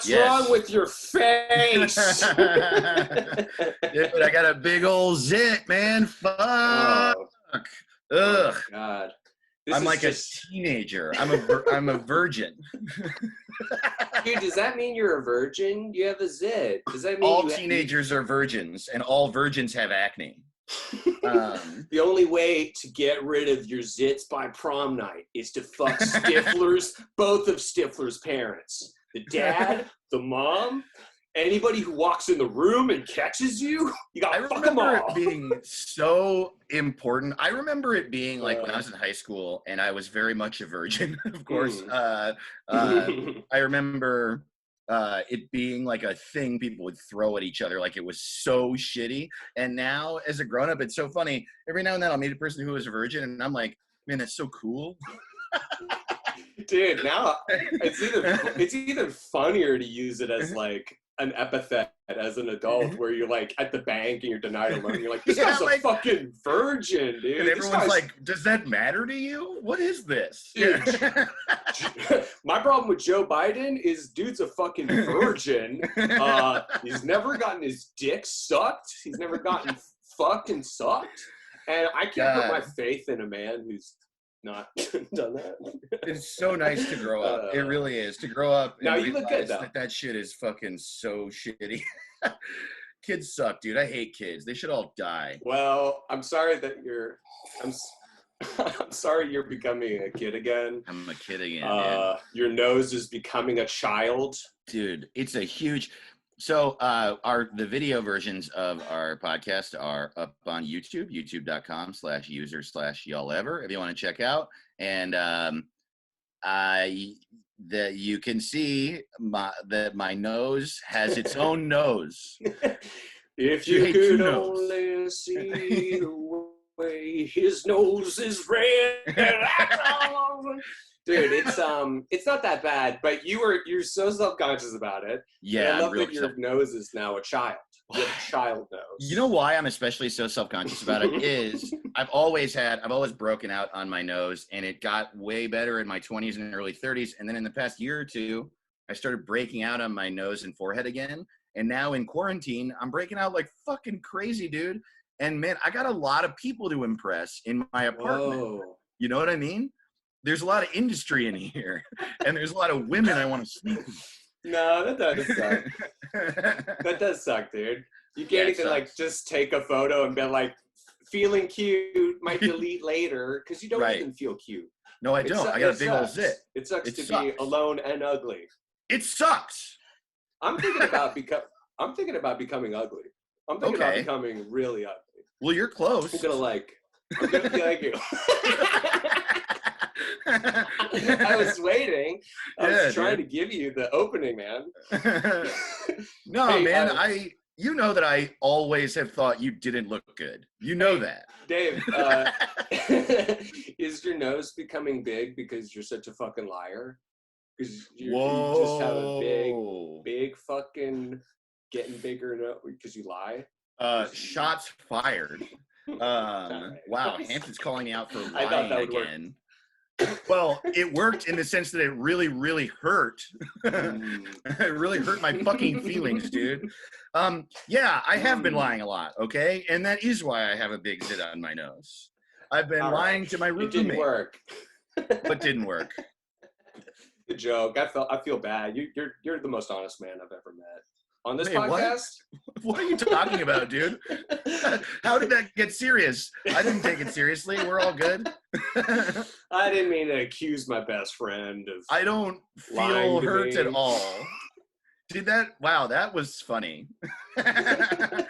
What's wrong with your face? Dude, I got a big old zit, man. Fuck. Oh, Ugh. Oh God. I'm like a teenager. I'm a virgin. Dude, does that mean you're a virgin? You have a zit. Does that mean all teenagers are virgins, and all virgins have acne? The only way to get rid of your zits by prom night is to fuck Stifler's, both of Stifler's parents. The dad, the mom, anybody who walks in the room and catches you, you gotta fuck them all. I remember it being so important. I remember it being like when I was in high school, and I was very much a virgin, of course. I remember it being like a thing people would throw at each other, like it was so shitty. And now, as a grown-up, it's so funny. Every now and then I'll meet a person who is a virgin, and I'm like, man, that's so cool. Dude, now it's even funnier to use it as like an epithet as an adult, where you're like at the bank and you're denied a loan. You're like, this guy's a fucking virgin, dude. And everyone's like, does that matter to you? What is this? Dude, my problem with Joe Biden is dude's a fucking virgin. He's never gotten his dick sucked. He's never gotten fucking sucked. And I can't put my faith in a man who's not done that. It's so nice to grow up. It really is. To grow up and now you look good, though. that shit is fucking so shitty. Kids suck, dude. I hate kids. They should all die. Well, I'm sorry that I'm sorry you're becoming a kid again. I'm a kid again. Your nose is becoming a child. Dude, it's a huge... So the video versions of our podcast are up on YouTube, youtube.com/user/y'allever, if you want to check out. And you can see that my nose has its own nose. If you could only see the way his nose is red. Dude, it's not that bad, but you're so self-conscious about it. Yeah, I love that your nose is now a child. You have a child nose. You know why I'm especially so self-conscious about it is I've always broken out on my nose, and it got way better in my 20s and early 30s. And then in the past year or two, I started breaking out on my nose and forehead again. And now in quarantine, I'm breaking out like fucking crazy, dude. And man, I got a lot of people to impress in my apartment. Whoa. You know what I mean? There's a lot of industry in here, and there's a lot of women I want to sleep with. No, that does suck. That does suck, dude. You can't even like just take a photo and be like, feeling cute, might delete later, because you don't even feel cute. No, I don't. I got a big old zit. It sucks to be alone and ugly. It sucks. I'm thinking about becoming ugly. I'm thinking about becoming really ugly. Well, you're close. I'm gonna be like you. I was waiting. I was trying to give you the opening, man. No, hey, man, you know that I always have thought you didn't look good. You know that. Dave, is your nose becoming big because you're such a fucking liar? Because you just have a big fucking getting bigger because you lie? Shots fired. Wow, Hampton's calling me out for lying again. Well, it worked in the sense that it really, really hurt. It really hurt my fucking feelings, dude. Yeah, I have been lying a lot, okay? And that is why I have a big zit on my nose. I've been lying to my roommate. It didn't work. But didn't work. Good joke. I feel bad. You're the most honest man I've ever met. On this podcast? What are you talking about, dude? How did that get serious? I didn't take it seriously. We're all good. I didn't mean to accuse my best friend of I don't feel hurt at all. Did that? Wow, that was funny. I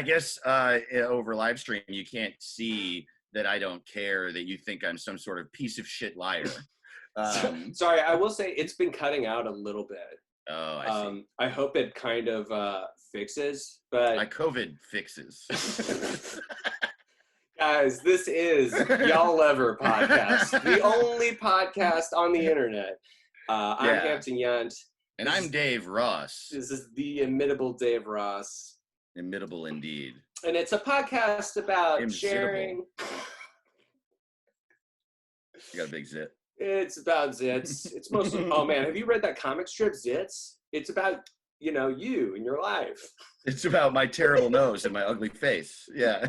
guess over live stream, you can't see that I don't care, that you think I'm some sort of piece of shit liar. Sorry, I will say it's been cutting out a little bit. Oh, I see. I hope it kind of fixes, but my COVID fixes. Guys, this is Y'allever podcast, the only podcast on the internet. I'm Hampton Yunt. And I'm Dave Ross. This is the imitable Dave Ross. Imitable indeed. And it's a podcast about sharing. You got a big zit. It's about zits. It's mostly. Oh man, have you read that comic strip Zits? It's about you and your life. It's about my terrible nose and my ugly face. Yeah.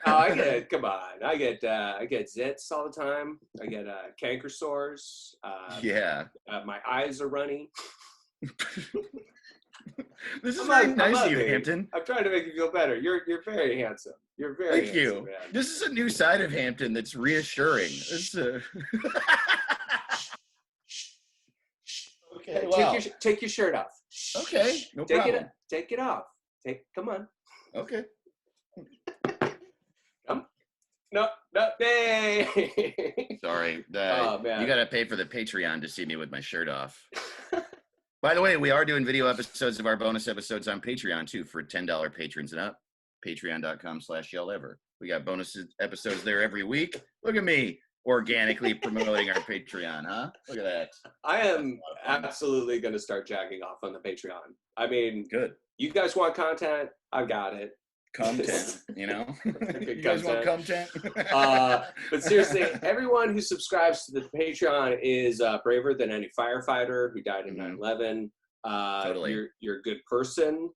Oh, I get. Come on, I get zits all the time. I get canker sores. Yeah. My eyes are runny. This is very nice of you, me. Hampton. I'm trying to make you feel better. You're very handsome. You're very Thank handsome, you. man. This is a new side of Hampton that's reassuring. Okay, wow. Take your shirt off. Okay, no problem. Take it off. Come on. Okay. No, hey. Sorry. Oh, man. You got to pay for the Patreon to see me with my shirt off. By the way, we are doing video episodes of our bonus episodes on Patreon, too, for $10 patrons and up. Patreon.com/y'allever. We got bonus episodes there every week. Look at me organically promoting our Patreon, huh? Look at that. I am absolutely going to start jacking off on the Patreon. I mean, good. You guys want content? I've got it. Content, you guys want content? But seriously, everyone who subscribes to the Patreon is braver than any firefighter who died in 9/11. Totally. You're a good person.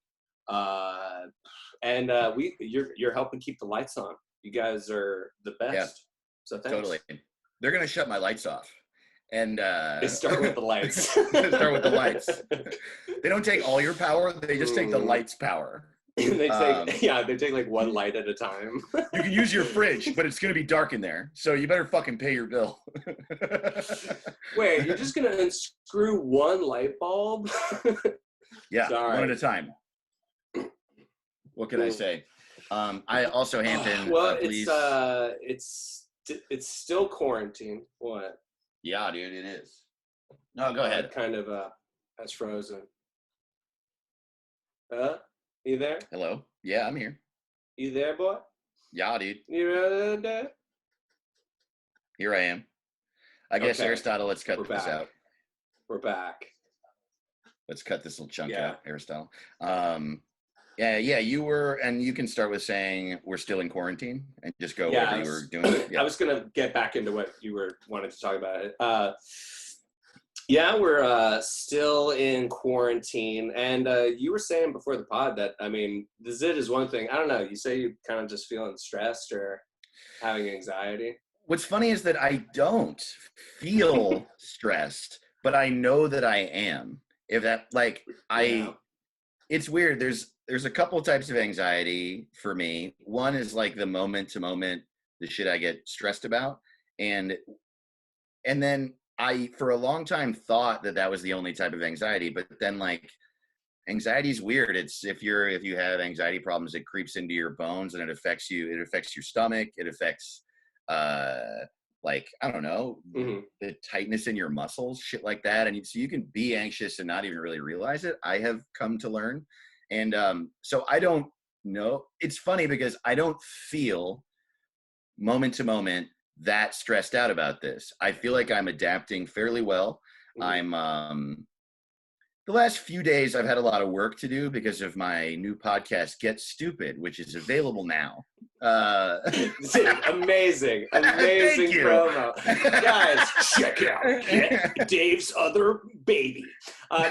And you're helping keep the lights on. You guys are the best. Yeah. So thanks. Totally. They're gonna shut my lights off. And they start with the lights. Start with the lights. They don't take all your power, they just take the lights' power. They take like one light at a time. You can use your fridge, but it's gonna be dark in there. So you better fucking pay your bill. Wait, you're just gonna unscrew one light bulb? Yeah, sorry. One at a time. What can I say? I also, Hampton. Well, please. It's still quarantine. What? Yeah, dude, it is. No, go ahead. Kind of that's frozen. You there? Hello. Yeah, I'm here. You there, boy? Yeah, dude. You there? Here I am. I guess, Aristotle, let's cut this out. We're back. Let's cut this little chunk out, Aristotle. Yeah, you were, and you can start with saying we're still in quarantine and just go over you were doing. Yeah. I was going to get back into what you were wanting to talk about. Yeah, we're still in quarantine. And you were saying before the pod that, I mean, the zit is one thing. I don't know. You say you're kind of just feeling stressed or having anxiety. What's funny is that I don't feel stressed, but I know that I am. If that, it's weird. There's a couple types of anxiety for me. One is like the moment to moment, the shit I get stressed about. And then I, for a long time, thought that was the only type of anxiety, but then like anxiety is weird. It's if you have anxiety problems, it creeps into your bones and it affects you. It affects your stomach. It affects, I don't know, the tightness in your muscles, shit like that. And so you can be anxious and not even really realize it. I have come to learn. And so I don't know. It's funny because I don't feel moment to moment that stressed out about this. I feel like I'm adapting fairly well. I'm the last few days I've had a lot of work to do because of my new podcast, Get Stupid, which is available now. Amazing promo. Guys, check out Dave's other baby. I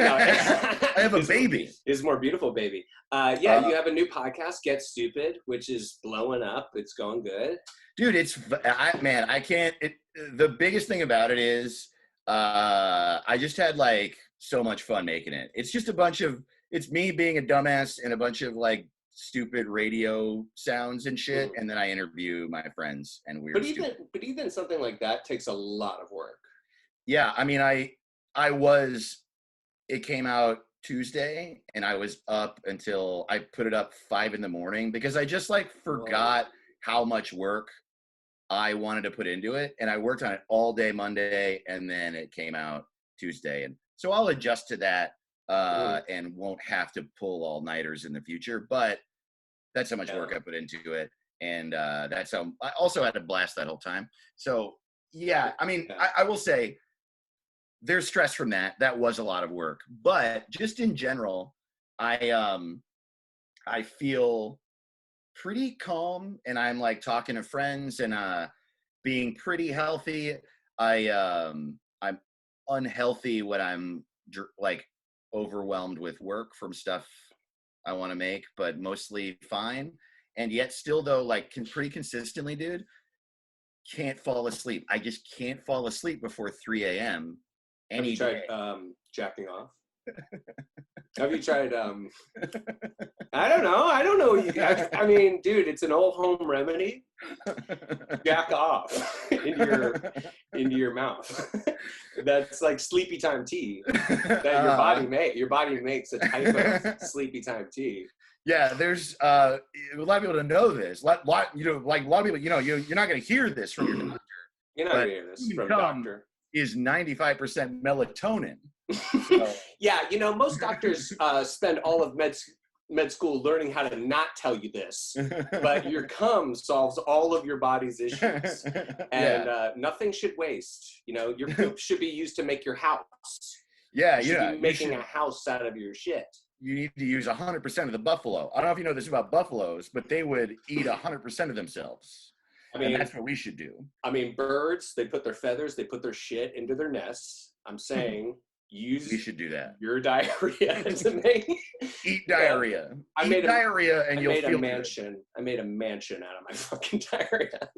have a baby. His more beautiful baby. You have a new podcast, Get Stupid, which is blowing up. It's going good. Dude, I can't. The biggest thing about it is I just had like so much fun making it. It's just it's me being a dumbass and a bunch of like stupid radio sounds and shit, and then I interview my friends and weird. But even something like that takes a lot of work. Yeah, I mean, it came out Tuesday, and I was up until I put it up 5 a.m. because I just like forgot how much work I wanted to put into it, and I worked on it all day Monday, and then it came out Tuesday, and so I'll adjust to that and won't have to pull all-nighters in the future, but that's how much work I put into it, and that's how I also had a blast that whole time. So yeah, I mean, I will say there's stress from that. That was a lot of work, but just in general, I feel pretty calm, and I'm like talking to friends and being pretty healthy. I'm unhealthy when I'm like overwhelmed with work from stuff I want to make, but mostly fine. And yet still though, like pretty consistently, dude, can't fall asleep. I just can't fall asleep before 3 a.m. Have you tried jacking off? Have you tried I don't know. I mean, dude, it's an old home remedy. Jack off into your mouth. That's like sleepy time tea that your body makes a type of sleepy time tea. Yeah, there's a lot of people to know this. Like a lot of people, you're not going to hear this from your doctor. You're not going to hear this from a doctor. Is 95% melatonin. So. Yeah, most doctors spend all of med school learning how to not tell you this, but your cum solves all of your body's issues, and nothing should waste. Your poop should be used to make your house. Yeah, you should be making a house out of your shit. You need to use 100% of the buffalo. I don't know if you know this about buffaloes, but they would eat 100% of themselves. I mean, and that's what we should do. I mean, birds, they put their feathers, they put their shit into their nests. I'm saying we should do that. Your diarrhea to make eat diarrhea. I made diarrhea, and you'll feel mansion. Good. I made a mansion out of my fucking diarrhea,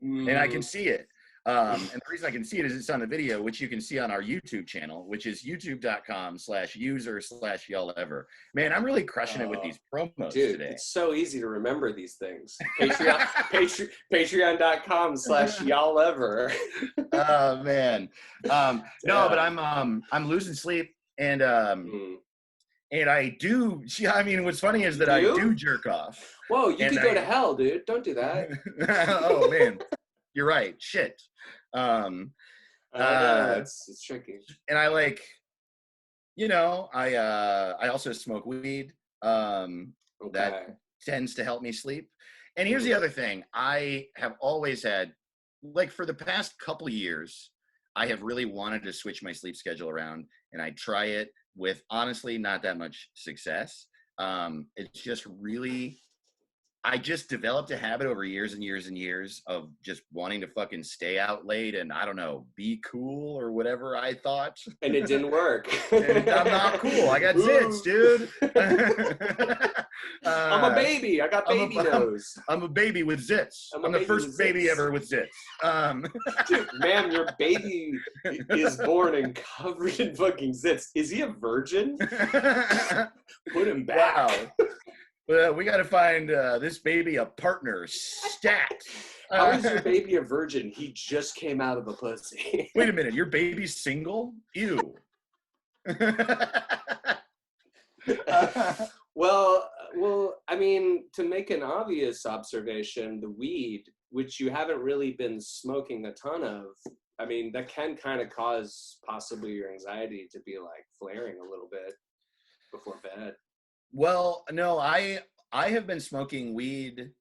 and I can see it. And the reason I can see it is it's on the video, which you can see on our YouTube channel, which is youtube.com/user/y'allever. Man, I'm really crushing it with these promos today. It's so easy to remember these things. Patreon.com/y'allever. Oh man. No, but I'm losing sleep, and I do. I mean, what's funny is that I do jerk off. Whoa, you could go to hell, dude. Don't do that. Oh man. You're right. Shit. It's tricky. And I I also smoke weed. That tends to help me sleep. And here's the other thing. I have always had, for the past couple years, I have really wanted to switch my sleep schedule around, and I try it with honestly not that much success. It's just really, I just developed a habit over years and years and years of just wanting to fucking stay out late and, I don't know, be cool or whatever I thought. And it didn't work. I'm not cool. I got zits, dude. I'm a baby. I got baby nose. I'm a baby with zits. I'm the first baby ever with zits. Dude, ma'am, your baby is born and covered in fucking zits. Is he a virgin? Put him back. Wow. We got to find this baby a partner. Stat. How is your baby a virgin? He just came out of a pussy. Wait a minute. Your baby's single? Ew. Well, I mean, to make an obvious observation, the weed, which you haven't really been smoking a ton of, I mean, that can kind of cause possibly your anxiety to be flaring a little bit before bed. Well, no, I have been smoking weed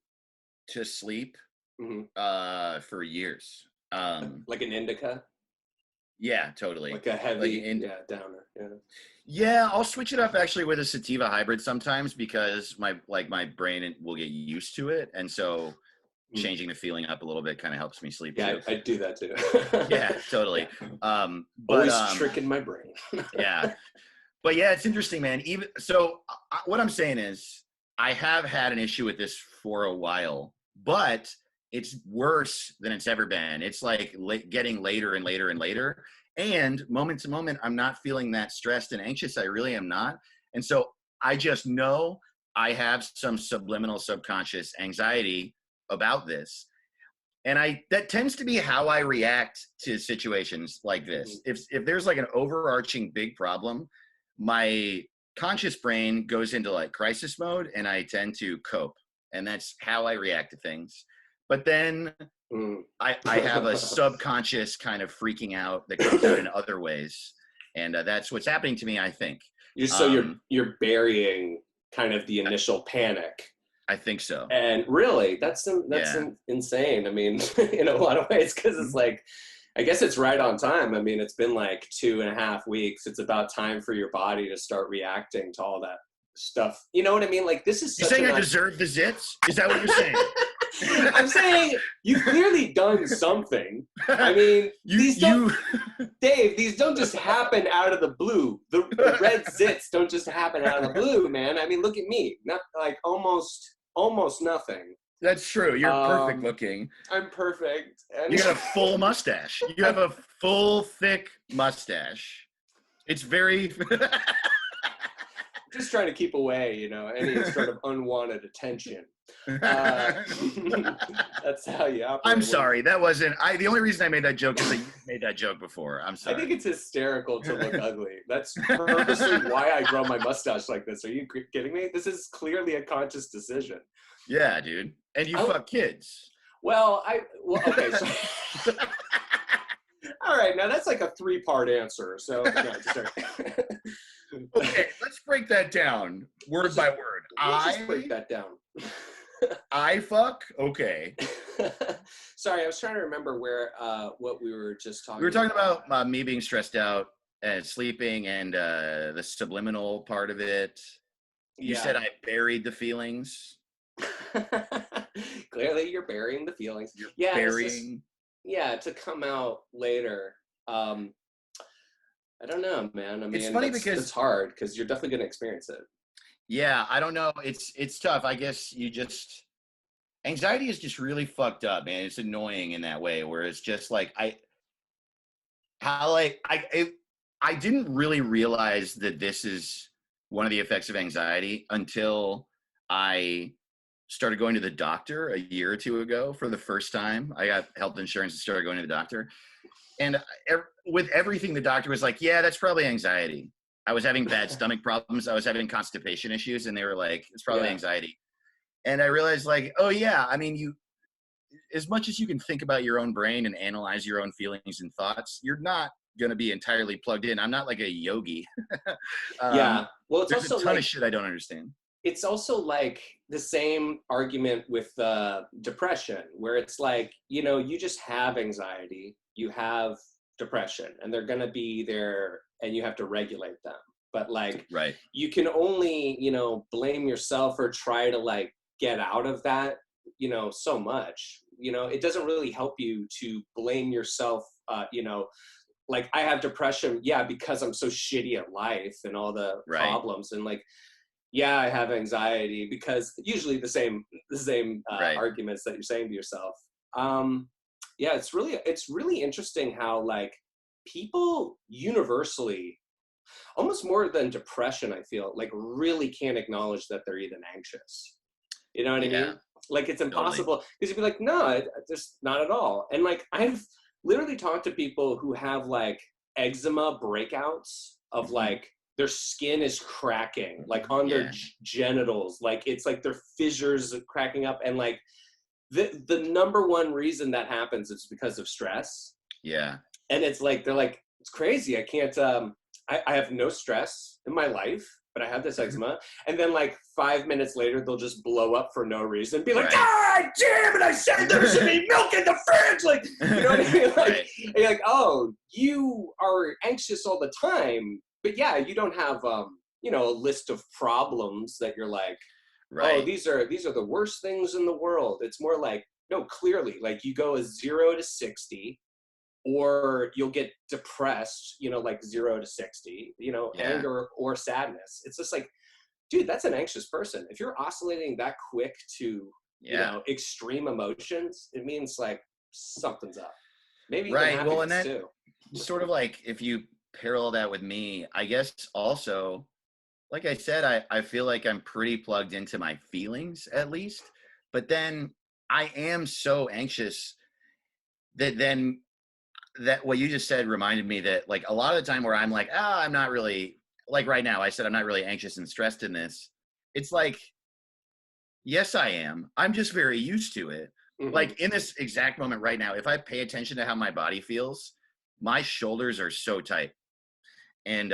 to sleep for years. Like an indica? Yeah, totally. Like a heavy downer. Yeah. Yeah, I'll switch it up actually with a sativa hybrid sometimes because my brain will get used to it, and so changing the feeling up a little bit kind of helps me sleep too. I do that too. Yeah, totally. But, always tricking my brain. Yeah. But yeah, it's interesting, man. Even so, what I'm saying is I have had an issue with this for a while, but it's worse than it's ever been. It's getting later and later and later. And moment to moment, I'm not feeling that stressed and anxious. I really am not. And so I just know I have some subliminal subconscious anxiety about this. And that tends to be how I react to situations like this. If there's an overarching big problem, my conscious brain goes into crisis mode and I tend to cope. And that's how I react to things. But then I have a subconscious kind of freaking out that comes out in other ways. And that's what's happening to me, I think. You're burying kind of the initial panic. I think so. And really, that's insane. I mean, in a lot of ways, because it's I guess it's right on time. I mean, it's been 2.5 weeks. It's about time for your body to start reacting to all that stuff. You know what I mean? This is You're saying I deserve the zits? Is that what you're saying? I'm saying you've clearly done something. I mean, Dave, these don't just happen out of the blue. The red zits don't just happen out of the blue, man. I mean, look at me. Not like almost nothing. That's true. You're perfect looking. I'm perfect. And you got a full mustache. You have a full, thick mustache. It's very... Just trying to keep away, any sort of unwanted attention. That's how you operate. I'm sorry. That wasn't... The only reason I made that joke is that you made that joke before. I'm sorry. I think it's hysterical to look ugly. That's purposely why I grow my mustache like this. Are you kidding me? This is clearly a conscious decision. Yeah, dude. And you fuck kids. Well, okay. So, all right, now that's like a 3-part answer. So, okay, let's break that down word by word. Let's just break that down. I fuck? Okay. Sorry, I was trying to remember what we were just talking about. We were talking about me being stressed out and sleeping and the subliminal part of it. You said I buried the feelings. Clearly, you're burying the feelings. Burying. To come out later. I don't know, man. I mean, it's funny because it's hard because you're definitely going to experience it. Yeah, I don't know. It's tough. I guess anxiety is just really fucked up, man. It's annoying in that way where it's just like I didn't really realize that this is one of the effects of anxiety until I started going to the doctor a year or two ago for the first time. I got health insurance and started going to the doctor. And with everything, the doctor was like, yeah, that's probably anxiety. I was having bad stomach problems. I was having constipation issues. And they were like, it's probably anxiety. And I realized like, oh yeah, I mean, as much as you can think about your own brain and analyze your own feelings and thoughts, you're not going to be entirely plugged in. I'm not like a yogi. Well, it's there's also a ton of shit I don't understand. It's also like the same argument with depression, where it's like, you just have anxiety, you have depression, and they're going to be there and you have to regulate them. But like, you can only, blame yourself or try to like get out of that, so much. It doesn't really help you to blame yourself, like I have depression, because I'm so shitty at life and all the problems, and like, I have anxiety because usually the same arguments that you're saying to yourself. It's really interesting how like people universally, almost more than depression, I feel like really can't acknowledge that they're even anxious. You know what I mean? Like it's impossible because you'd be like, no, just not at all. And like I've literally talked to people who have like eczema breakouts of like their skin is cracking, like on their genitals, like it's like their fissures are cracking up, and like the number one reason that happens is because of stress. Yeah. And it's like they're like, it's crazy. I can't. I have no stress in my life, but I have this eczema. And then like 5 minutes later, they'll just blow up for no reason. Be like, God damn it! I said there should be milk in the fridge. Like, you know what I mean? Like, and you're like, oh, you are anxious all the time. But you don't have, a list of problems that you're like, oh, these are the worst things in the world. It's more like, no, clearly, like you go 0 to 60, or you'll get depressed, like 0 to 60, anger or sadness. It's just like, dude, that's an anxious person. If you're oscillating that quick to, extreme emotions, it means like something's up. Maybe even happiness too. Sort of like if you parallel that with me, I guess also, like I said, I feel like I'm pretty plugged into my feelings at least, but then I am so anxious that what you just said reminded me that like a lot of the time where I'm like, I'm not really, like right now, I said I'm not really anxious and stressed in this. It's like, yes, I am. I'm just very used to it. Mm-hmm. Like in this exact moment right now, if I pay attention to how my body feels, my shoulders are so tight. And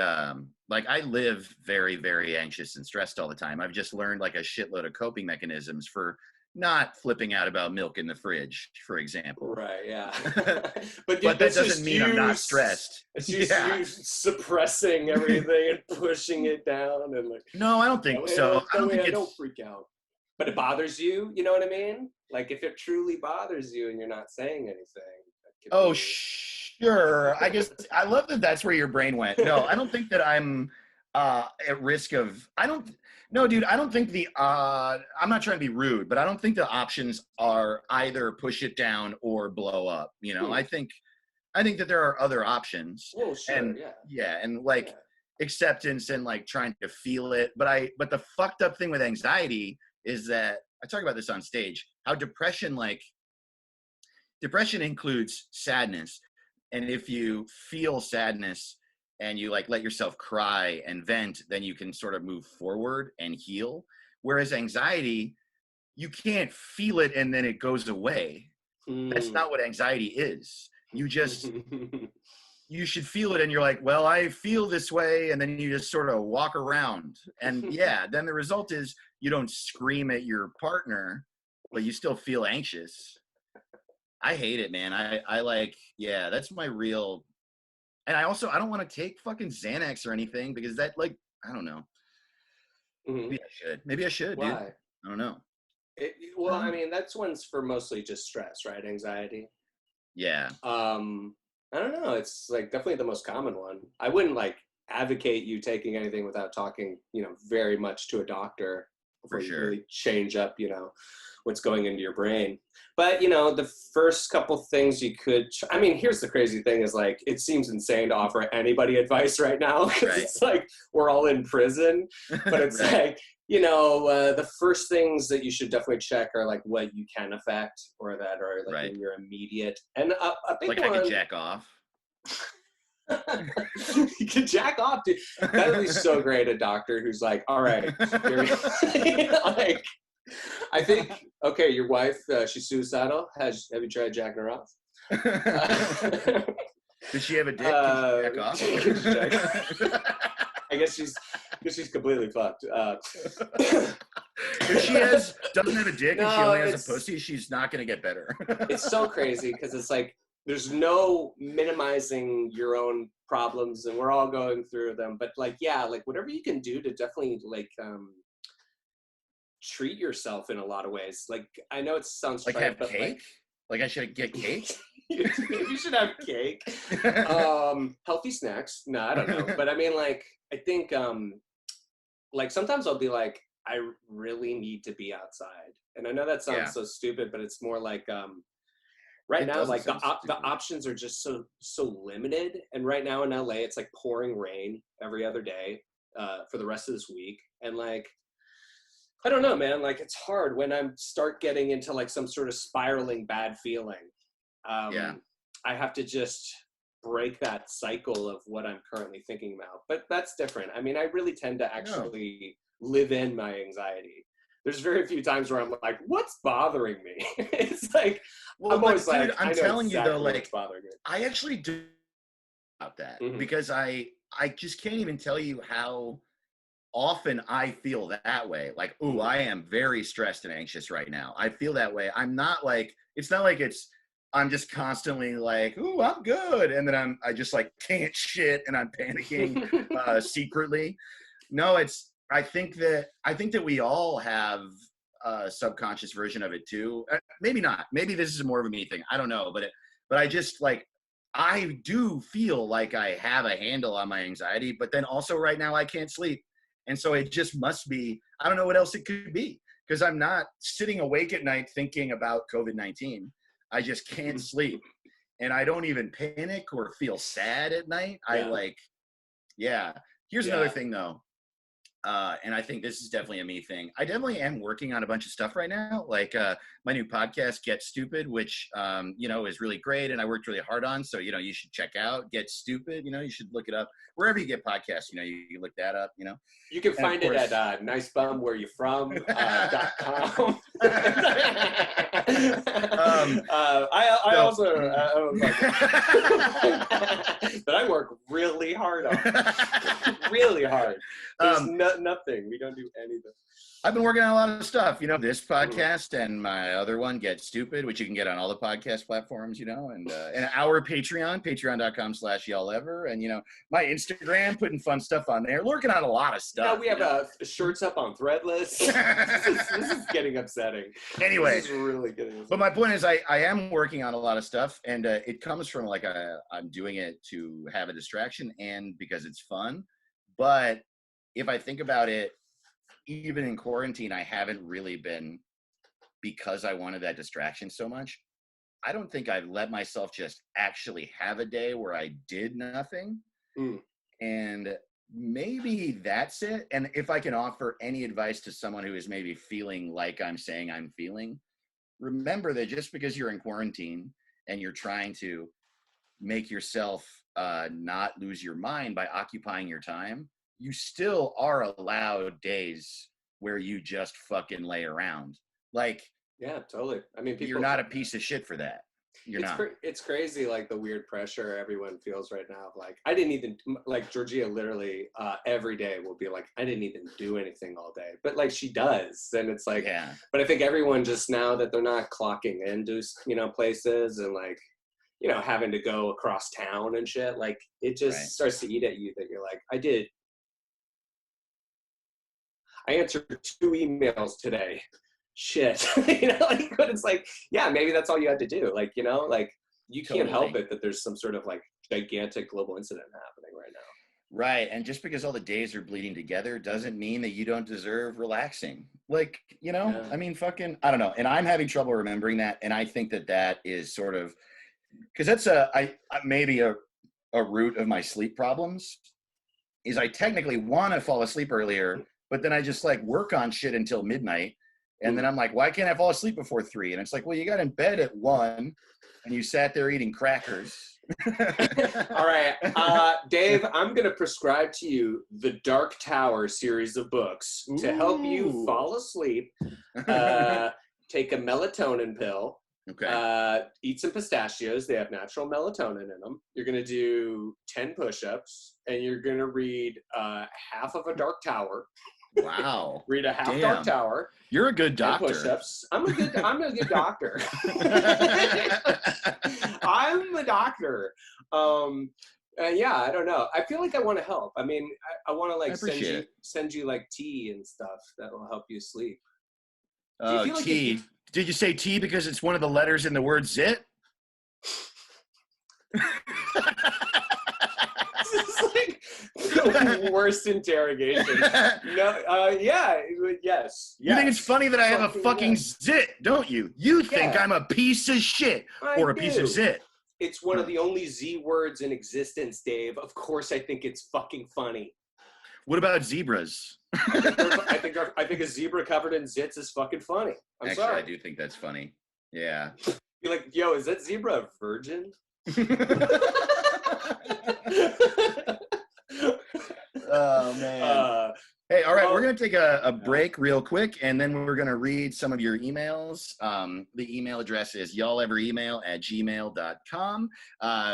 like I live very, very anxious and stressed all the time. I've just learned like a shitload of coping mechanisms for not flipping out about milk in the fridge, for example. Right, yeah. but that doesn't mean I'm not stressed. It's just you suppressing everything and pushing it down and like. No, I don't think so. I don't freak out. but it bothers you. You know what I mean? Like if it truly bothers you and you're not saying anything. Oh, sure. I guess I love that that's where your brain went. No, I don't think that I'm at risk of, no, dude, I don't think I'm not trying to be rude, but I don't think the options are either push it down or blow up. You know, I think that there are other options. Well, sure, and and like acceptance and like trying to feel it. But the fucked up thing with anxiety is that I talk about this on stage, how depression includes sadness. And if you feel sadness and you like let yourself cry and vent, then you can sort of move forward and heal. Whereas anxiety, you can't feel it and then it goes away. That's not what anxiety is. You just, you should feel it and you're like, well, I feel this way. And then you just sort of walk around. And then the result is you don't scream at your partner, but you still feel anxious. I hate it, man. I like, that's my real, and I don't want to take fucking Xanax or anything because that, like, I don't know. Maybe I should, Why? Dude. I don't know. I mean, that's one's for mostly just stress, right? Anxiety. Yeah. I don't know. It's like definitely the most common one. I wouldn't like advocate you taking anything without talking, very much to a doctor before you really change up, what's going into your brain. But, the first couple things you could, I mean, here's the crazy thing is like, it seems insane to offer anybody advice right now because it's like, we're all in prison, but it's like, the first things that you should definitely check are like what you can affect or that are like in your immediate, and a big like one, I can jack off. You can jack off, dude. That would be so great. A doctor who's like, all right, like, I think, okay, your wife, she's suicidal. Have you tried jacking her off? Does she have a dick? Can she jack off? I guess she's completely fucked. If she doesn't have a dick and she only has a pussy, she's not going to get better. It's so crazy because it's like, there's no minimizing your own problems and we're all going through them. But like, like whatever you can do to definitely like, treat yourself in a lot of ways. Like, I know it sounds like have cake? Like I should get cake? You should have cake. Healthy snacks. No, I don't know. But I mean, like, I think, like sometimes I'll be like, I really need to be outside. And I know that sounds so stupid, but it's more like, right now, like the options are just so limited. And right now in LA, it's like pouring rain every other day for the rest of this week. And like, I don't know, man. Like it's hard when I start getting into like some sort of spiraling bad feeling. I have to just break that cycle of what I'm currently thinking about. But that's different. I mean, I really tend to actually live in my anxiety. There's very few times where I'm like, what's bothering me? It's like, I'm always like, I'm telling you though, like, I actually do about that because I just can't even tell you how often I feel that way. Like, ooh, I am very stressed and anxious right now. I feel that way. I'm not like, it's not like I'm just constantly like, ooh, I'm good. And then I just like can't shit and I'm panicking secretly. No, I think that we all have a subconscious version of it too. Maybe not. Maybe this is more of a me thing. I don't know. But I just like, I do feel like I have a handle on my anxiety, but then also right now I can't sleep. And so it just must be, I don't know what else it could be because I'm not sitting awake at night thinking about COVID-19. I just can't sleep. And I don't even panic or feel sad at night. Here's another thing though. And I think this is definitely a me thing. I definitely am working on a bunch of stuff right now. Like my new podcast, Get Stupid, which, is really great. And I worked really hard on. So, you should check out Get Stupid. You should look it up wherever you get podcasts. You can look that up, You can find it at nicebumwhereyouFrom.com. I also, but I work really hard on it. Really hard. There's nothing. We don't do anything. I've been working on a lot of stuff. This podcast and my other one, Get Stupid, which you can get on all the podcast platforms, and our Patreon, patreon.com/y'all ever. And, my Instagram, putting fun stuff on there. Working on a lot of stuff. Yeah, we have shirts up on Threadless. This is getting upsetting. Anyway. This is really getting upsetting. But my point is I am working on a lot of stuff, and it comes from I'm doing it to have a distraction and because it's fun. But if I think about it, even in quarantine, I haven't really been, because I wanted that distraction so much. I don't think I've let myself just actually have a day where I did nothing. And maybe that's it. And if I can offer any advice to someone who is maybe feeling like I'm saying I'm feeling, remember that just because you're in quarantine and you're trying to make yourself not lose your mind by occupying your time, you still are allowed days where you just fucking lay around. Yeah, totally. I mean, you're not a piece of shit for that. You're not. It's crazy, the weird pressure everyone feels right now. I didn't even, Georgia literally every day will be I didn't even do anything all day. But, she does. And it's yeah. But I think everyone just now that they're not clocking into, places and, having to go across town and shit, it just starts to eat at you that you're I answered 2 emails today. Shit. But it's yeah, maybe that's all you had to do. You can't help it that there's some sort of gigantic global incident happening right now. Right. And just because all the days are bleeding together doesn't mean that you don't deserve relaxing. Yeah. I mean, fucking, I don't know. And I'm having trouble remembering that. And I think that is sort of, because that's maybe a root of my sleep problems is I technically want to fall asleep earlier, but then I just work on shit until midnight. And then I'm why can't I fall asleep before 3? And it's well, you got in bed at 1 and you sat there eating crackers. All right. Dave, I'm going to prescribe to you the Dark Tower series of books to help you fall asleep. Take a melatonin pill. Okay. Eat some pistachios. They have natural melatonin in them. You're going to do 10 push-ups and you're going to read half of a Dark Tower. Wow. Read a half Dark Tower. You're a good doctor. Push-ups. I'm a good doctor. I'm a doctor. Yeah, I don't know. I feel I want to help. I mean, I want to send you tea and stuff that will help you sleep. Oh, tea. Did you say tea because it's one of the letters in the word zit? The worst interrogation. No, yes. You think it's funny that I have a fucking zit, don't you? You think I'm a piece of shit or a piece of zit. It's one of the only Z words in existence, Dave. Of course I think it's fucking funny. What about zebras? I think a zebra covered in zits is fucking funny. I'm sorry. I do think that's funny. Yeah. You're yo, is that zebra a virgin? Oh, man. Hey, all right, we're going to take a break real quick, and then we're going to read some of your emails. The email address is y'alleveremail@gmail.com.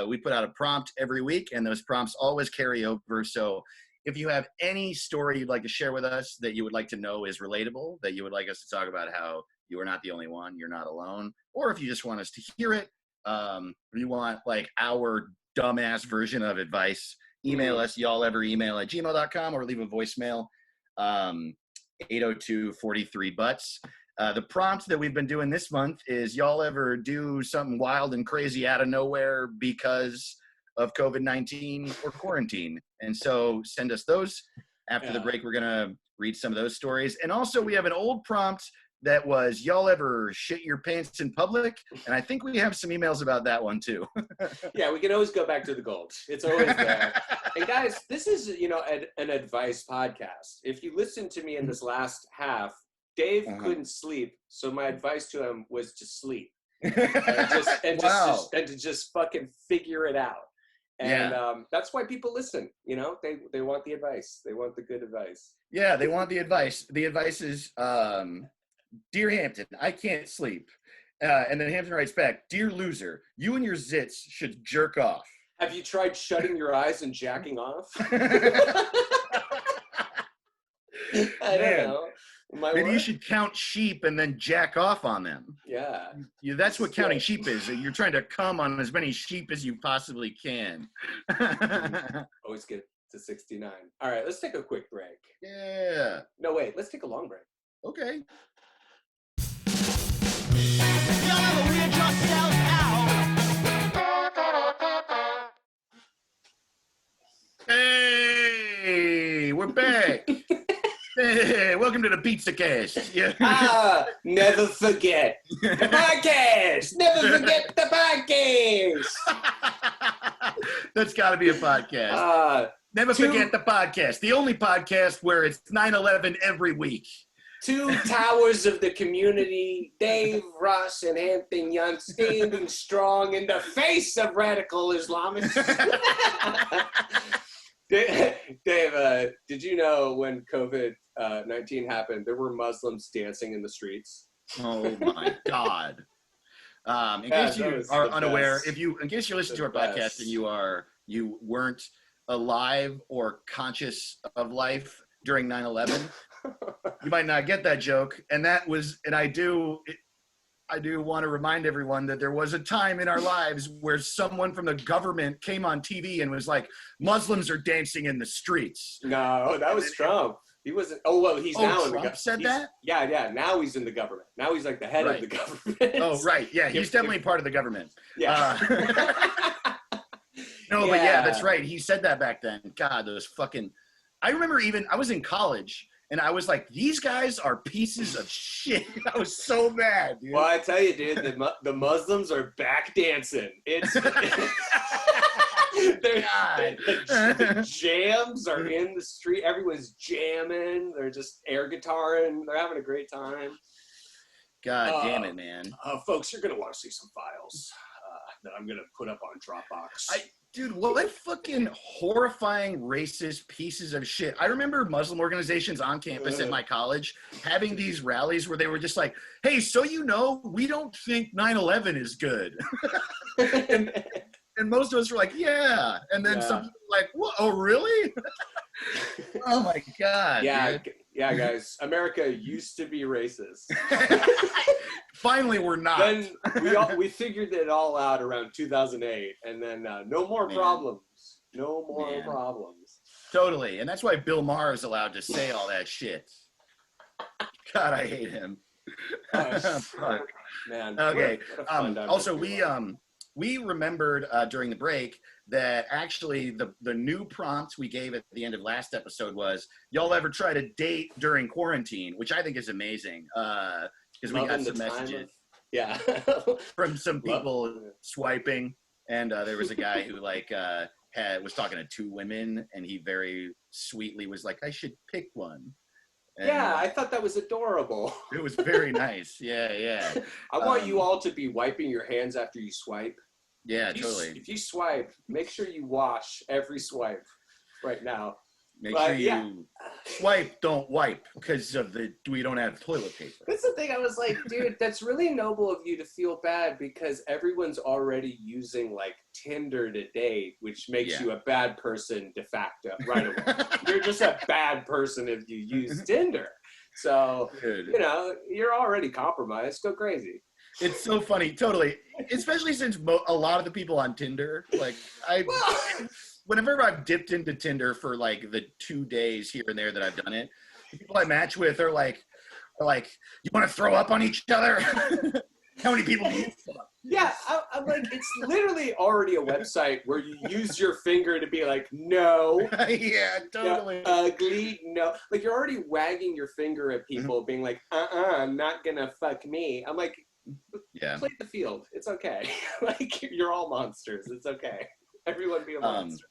We put out a prompt every week, and those prompts always carry over. So if you have any story you'd like to share with us that you would like to know is relatable, that you would like us to talk about how you are not the only one, you're not alone, or if you just want us to hear it, you want our dumbass version of advice, email us y'alleveremail@gmail.com or leave a voicemail 802-43-butts. The prompt that we've been doing this month is y'all ever do something wild and crazy out of nowhere because of COVID-19 or quarantine? And so send us those. After the break, we're going to read some of those stories. And also we have an old prompt that was, y'all ever shit your pants in public? And I think we have some emails about that one too. Yeah, we can always go back to the gold. It's always there. And guys, this is, an advice podcast. If you listen to me in this last half, Dave couldn't sleep. So my advice to him was to sleep and to just fucking figure it out. And that's why people listen. They want the advice. They want the good advice. Yeah, they want the advice. The advice is, Dear Hampton, I can't sleep. And then Hampton writes back, Dear loser, you and your zits should jerk off. Have you tried shutting your eyes and jacking off? I don't know. Maybe you should count sheep and then jack off on them. Yeah. That's what counting sheep is. You're trying to come on as many sheep as you possibly can. Always get to 69. All right, let's take a quick break. Yeah. No, wait, let's take a long break. Okay. Hey, we're back. Hey, welcome to the Pizza Cast. Yeah. Never forget the podcast. Never forget the podcast. That's got to be a podcast. Never forget the podcast. The only podcast where it's 9/11 every week. Two towers of the community, Dave, Russ, and Hampton Young, standing strong in the face of radical Islamists. Dave, did you know when COVID-19 happened, there were Muslims dancing in the streets? Oh my God! In case you are unaware, in case you're listening to our podcast and you weren't alive or conscious of life during 9/11, you might not get that joke. And I do want to remind everyone that there was a time in our lives where someone from the government came on TV and was like, Muslims are dancing in the streets. No, that was Trump. He wasn't. Oh, well, he's now Trump in the government. Said that? Yeah. Now he's in the government. Now he's like the head of the government. Oh, right. Yeah, he's definitely part of the government. Yeah. No, but yeah, that's right. He said that back then. God, those fucking. I remember I was in college. And I was like, these guys are pieces of shit. I was so mad, dude. Well, I tell you, dude, the Muslims are back dancing. It's the jams are in the street. Everyone's jamming. They're just air guitaring. They're having a great time. God damn it, man. Folks, you're going to want to see some files that I'm going to put up on Dropbox. Dude, what fucking horrifying racist pieces of shit. I remember Muslim organizations on campus at my college having these rallies where they were just like, hey, so we don't think 9/11 is good. and most of us were like, yeah. And then some people were like, what? Oh, really? Oh, my God. Yeah, dude. Yeah, guys. America used to be racist. Finally, we're not. Then we figured it all out around 2008, and then no more problems. No more problems. Totally, and that's why Bill Maher is allowed to say all that shit. God, I hate him. Man. Okay. Also, we remembered during the break that actually the new prompt we gave at the end of last episode was, y'all ever try to date during quarantine, which I think is amazing. Because we got some messages from some people swiping, and there was a guy who was talking to two women, and he very sweetly was like, I should pick one. And, I thought that was adorable. It was very nice. Yeah. I want you all to be wiping your hands after you swipe. Yeah, totally. If you swipe, make sure you wash every swipe right now. Make sure you swipe, don't wipe, because we don't have toilet paper. That's the thing. I was like, dude, that's really noble of you to feel bad because everyone's already using like Tinder to date, which makes you a bad person de facto right away. You're just a bad person if you use Tinder. So, you're already compromised. Go crazy. It's so funny, totally. Especially since a lot of the people on Tinder, whenever I've dipped into Tinder for like the 2 days here and there that I've done it, the people I match with are like, you want to throw up on each other? How many people do you fuck? Yeah, I'm like, it's literally already a website where you use your finger to be like, no. Yeah, totally. Ugly, no. Like, you're already wagging your finger at people being like, I'm not gonna fuck me. I'm like, play the field. It's okay. Like, you're all monsters. It's okay. Everyone be a monster.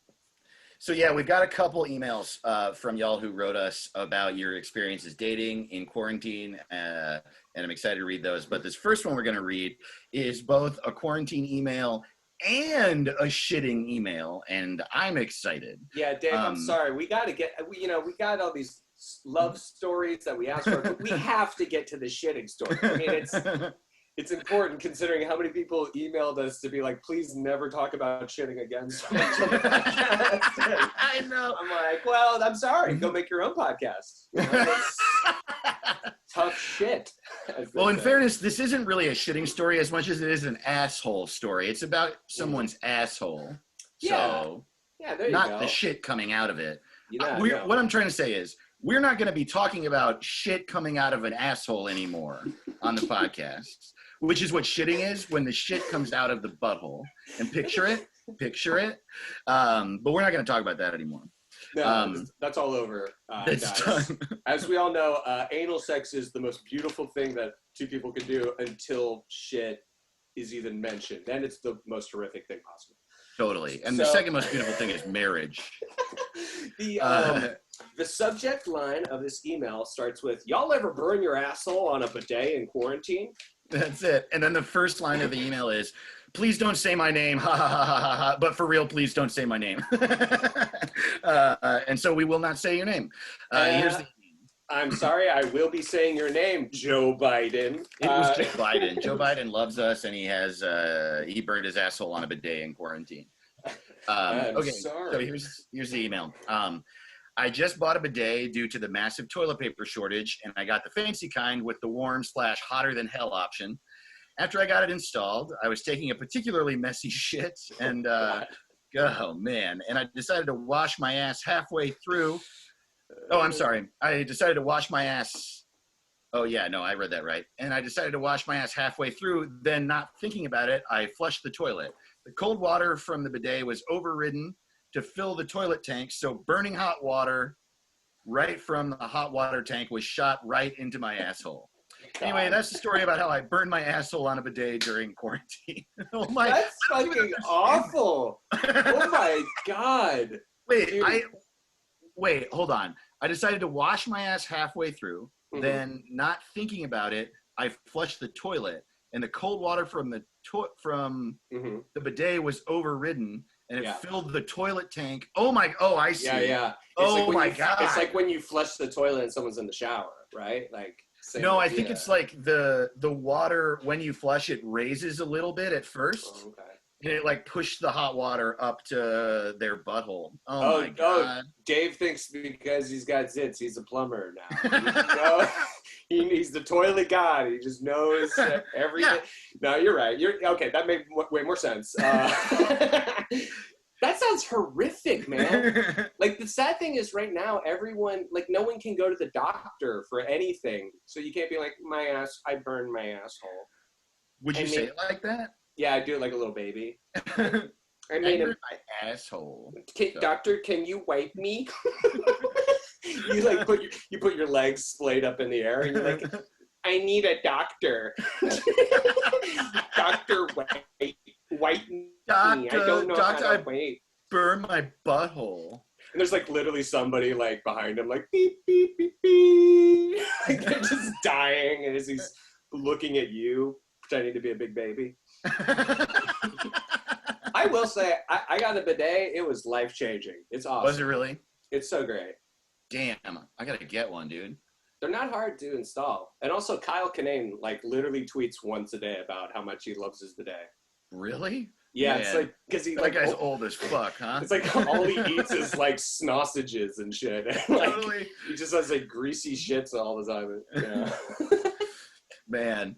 So yeah, we've got a couple emails from y'all who wrote us about your experiences dating in quarantine, and I'm excited to read those. But this first one we're going to read is both a quarantine email and a shitting email, and I'm excited. Yeah, Dave, I'm sorry. We got all these love stories that we asked for, but we have to get to the shitting story. I mean, it's important considering how many people emailed us to be like, please never talk about shitting again. So I know. I'm like, well, I'm sorry. Go make your own podcast. tough shit. Well, in fairness, this isn't really a shitting story as much as it is an asshole story. It's about someone's asshole. So, yeah, there you not go. The shit coming out of it. No. What I'm trying to say is, we're not going to be talking about shit coming out of an asshole anymore on the podcast, which is what shitting is, when the shit comes out of the butthole. And picture it. But we're not going to talk about that anymore. No, that's all over. It's done. As we all know, anal sex is the most beautiful thing that two people can do until shit is even mentioned. Then it's the most horrific thing possible. Totally. And the second most beautiful thing is marriage. The subject line of this email starts with, y'all ever burn your asshole on a bidet in quarantine? That's it. And then the first line of the email is, please don't say my name, ha ha ha ha ha, but for real, please don't say my name. And so we will not say your name. I'm sorry, I will be saying your name, Joe Biden. It was Joe Biden. Joe Biden loves us, and he burned his asshole on a bidet in quarantine. Okay, sorry. so here's the email. I just bought a bidet due to the massive toilet paper shortage, and I got the fancy kind with the warm/hotter than hell option. After I got it installed, I was taking a particularly messy shit, and oh man, and I decided to wash my ass halfway through. Oh, I'm sorry. I decided to wash my ass. Oh yeah, no, I read that right. And I decided to wash my ass halfway through, then not thinking about it, I flushed the toilet. The cold water from the bidet was overridden to fill the toilet tank, so burning hot water right from the hot water tank was shot right into my asshole. God. Anyway, that's the story about how I burned my asshole on a bidet during quarantine. That's fucking awful. Oh my God. Wait, hold on. I decided to wash my ass halfway through, then not thinking about it, I flushed the toilet, and the cold water from the bidet was overridden, and it filled the toilet tank. I see. Yeah. God. It's like when you flush the toilet and someone's in the shower, right? Like. No, I think it's like the water, when you flush, it raises a little bit at first. Oh, okay. And it like pushed the hot water up to their butthole. Oh my God. Dave thinks because he's got zits, he's a plumber now. He's the toilet god. He just knows everything. Yeah. No, you're right. Okay. That made way more sense. That sounds horrific, man. Like, the sad thing is right now, everyone, like, no one can go to the doctor for anything. So you can't be like, I burned my asshole. Would you say it like that? Yeah, I do it like a little baby. I burned my asshole. Doctor, can you wipe me? You like put your legs splayed up in the air and you're like, I need a doctor. Doctor, wipe me. I don't know how to wait. Burn my butthole. And there's like literally somebody like behind him, like beep beep beep beep. Like they're just dying, and as he's looking at you, pretending to be a big baby. I will say, I got a bidet. It was life changing. It's awesome. Was it really? It's so great. Damn, I gotta get one, dude. They're not hard to install. And also, Kyle Kinane like literally tweets once a day about how much he loves his bidet. Really? Yeah, man. It's like, because that guy's old as fuck, huh? It's like all he eats is like sausages and shit. Like, totally. He just has like greasy shits all the time. Yeah. Man.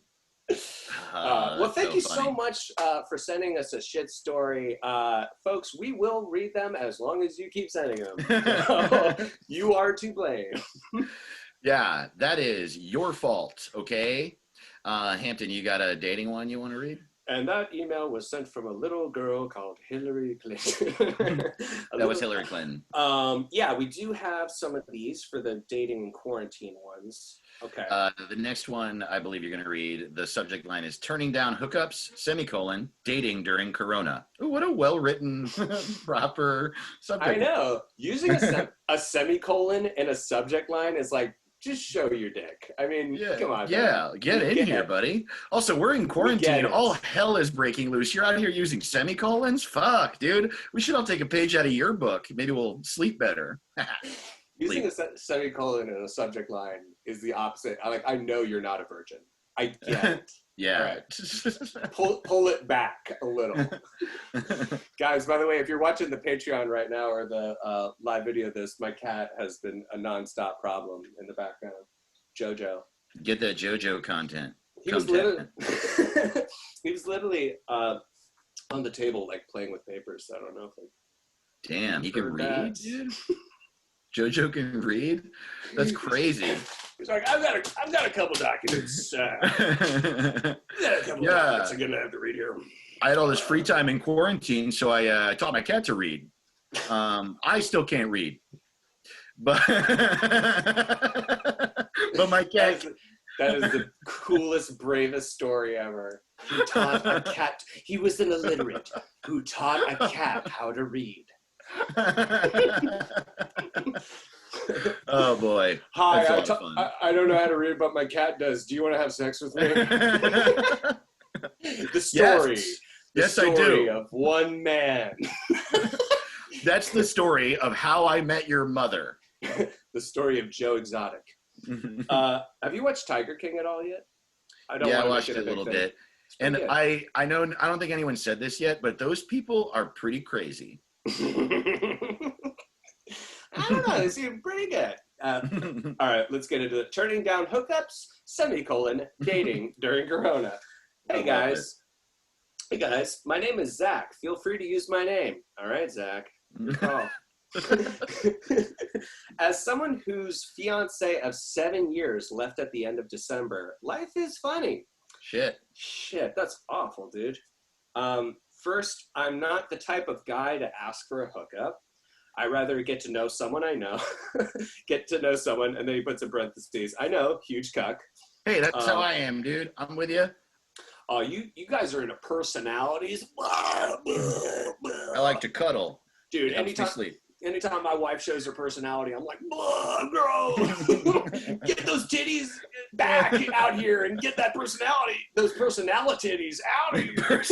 Well, thank you so much for sending us a shit story. Folks, we will read them as long as you keep sending them. So, you are to blame. Yeah, that is your fault, okay? Hampton, you got a dating one you want to read? And that email was sent from a little girl called Hillary Clinton. That was Hillary Clinton. Yeah, we do have some of these for the dating quarantine ones. Okay. The next one I believe you're going to read, the subject line is turning down hookups, dating during Corona. Ooh, what a well-written, proper subject. I know. Using a semicolon in a subject line is like, just show your dick. I mean, come on. Yeah, man. Get in here, buddy. Also, we're in quarantine. All hell is breaking loose. You're out here using semicolons? Fuck, dude. We should all take a page out of your book. Maybe we'll sleep better. Using a semicolon in a subject line is the opposite. I know you're not a virgin. I get it. Yeah. Right. Pull it back a little. Guys, by the way, if you're watching the Patreon right now or the live video of this, my cat has been a nonstop problem in the background. Jojo. Get that JoJo content. He was literally, he was literally on the table, like playing with papers. So I don't know if like. Damn, he can read, dude. JoJo can read. That's crazy. He's like, I've got a couple documents. Documents I'm gonna have to read here. I had all this free time in quarantine, so I taught my cat to read. I still can't read, but but my cat. That is the coolest, bravest story ever. He taught a cat. He was an illiterate who taught a cat how to read. Oh boy! Hi, I don't know how to read, but my cat does. Do you want to have sex with me? The story. Yes, I do. Of one man. That's the story of how I met your mother. The story of Joe Exotic. Have you watched Tiger King at all yet? I watched it a little bit. And good. I don't think anyone said this yet, but those people are pretty crazy. I don't know. They seem pretty good. All right, let's get into it. Turning down hookups, dating during Corona. Hey guys. My name is Zach. Feel free to use my name. All right, Zach. Good call. As someone whose fiance of 7 years left at the end of December, life is funny. Shit, that's awful, dude. First, I'm not the type of guy to ask for a hookup. I rather get to know someone I know, get to know someone, and then he puts in parentheses, I know, huge cuck. Hey, that's how I am, dude. I'm with you. Oh, you guys are into personalities. I like to cuddle. Dude, anytime my wife shows her personality, I'm like, girl, get those titties back out here and get those personalities out of here.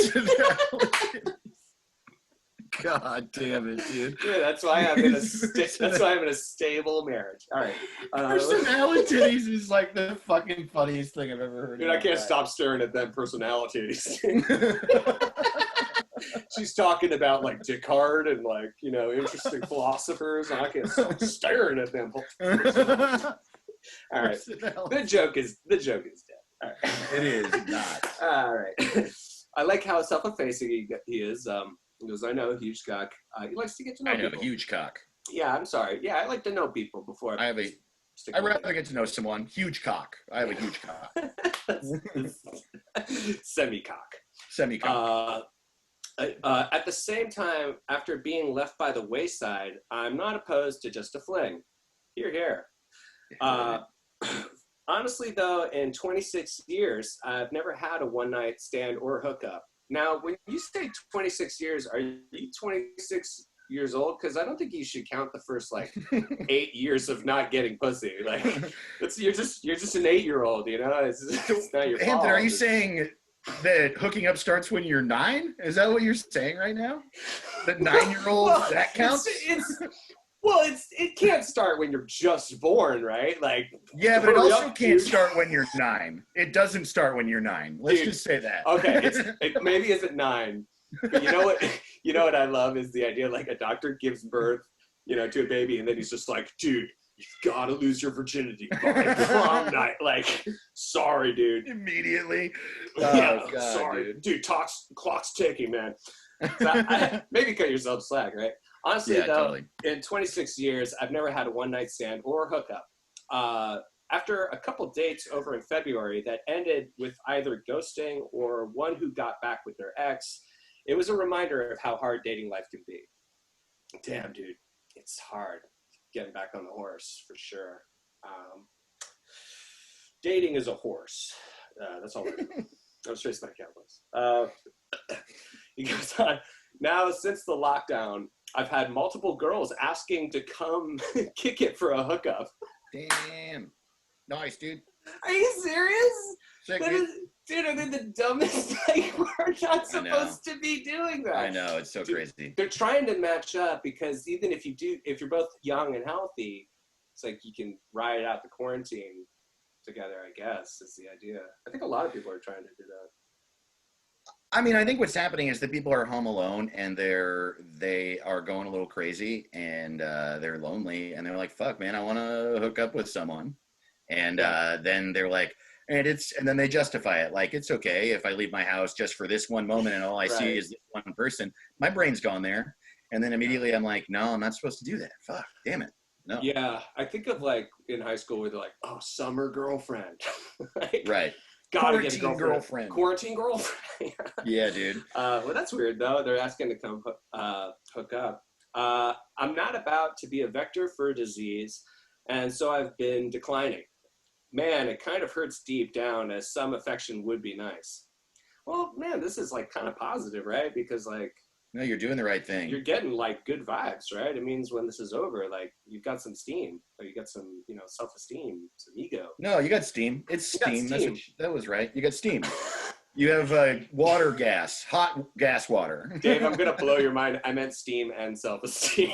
God damn it, dude. Yeah, that's why I'm in a stable marriage. All right. Personalities is like the fucking funniest thing I've ever heard. Dude, I can't stop staring at them personalities. She's talking about like Descartes and like, interesting philosophers, and I can't stop staring at them. All right. The joke is dead. All right. It is not. All right. I like how self-effacing he is. He goes, I know, huge cock. He likes to get to know people. Huge cock. Yeah, I'm sorry. Yeah, I like to know people before. I'd rather get to know someone. Huge cock. I have a huge cock. Semi-cock. At the same time, after being left by the wayside, I'm not opposed to just a fling. Here. Honestly, though, in 26 years, I've never had a one-night stand or hookup. Now, when you say 26 years, are you 26 years old? Because I don't think you should count the first, 8 years of not getting pussy. You're just an 8-year-old, It's not your fault. Hampton, are you saying that hooking up starts when you're 9? Is that what you're saying right now? The 9-year-old, that counts? It can't start when you're just born, right? Yeah, but it also can't start when you're 9. It doesn't start when you're 9. Let's just say that. Okay, it maybe isn't 9. But you know what? You know what I love is the idea a doctor gives birth, to a baby, and then he's just like, dude, you gotta lose your virginity by prom night. Sorry, dude. Immediately. Yeah, God, sorry, dude. Clock's ticking, man. So maybe cut yourself slack, right? Honestly, though, totally. In 26 years, I've never had a one-night stand or hookup. After a couple dates over in February that ended with either ghosting or one who got back with their ex, it was a reminder of how hard dating life can be. Damn, dude, it's hard getting back on the horse, for sure. Dating is a horse. That's all we're doing. I was racing my Cowboys. He goes on, now since the lockdown, I've had multiple girls asking to come kick it for a hookup. Damn. Nice, dude. Are you serious? Sick, dude, are they the dumbest? We're not supposed to be doing that. I know, it's so crazy. They're trying to match up because even if you're both young and healthy, it's you can ride out the quarantine together, I guess, is the idea. I think a lot of people are trying to do that. I mean, I think what's happening is that people are home alone and they are going a little crazy and they're lonely and they're like, fuck, man, I want to hook up with someone. And then they're like, and then they justify it. Like, it's okay if I leave my house just for this one moment and all I see is this one person. My brain's gone there. And then immediately I'm like, no, I'm not supposed to do that. Fuck, damn it. No. Yeah, I think of like in high school where they're like, oh, summer girlfriend. Like, right. Gotta get a girlfriend. Quarantine girlfriend. Yeah, dude. Well, that's weird though. They're asking to come hook up. I'm not about to be a vector for a disease, and so I've been declining. Man, it kind of hurts deep down, as some affection would be nice. Well, man, this is like kind of positive, right? Because like, no, you're doing the right thing. You're getting like good vibes, right? It means when this is over, like you've got some steam, or you got some, self-esteem, some ego. No, you got steam. It's steam. That was right. You got steam. You have water gas, hot gas water. Dave, I'm gonna blow your mind. I meant steam and self-esteem.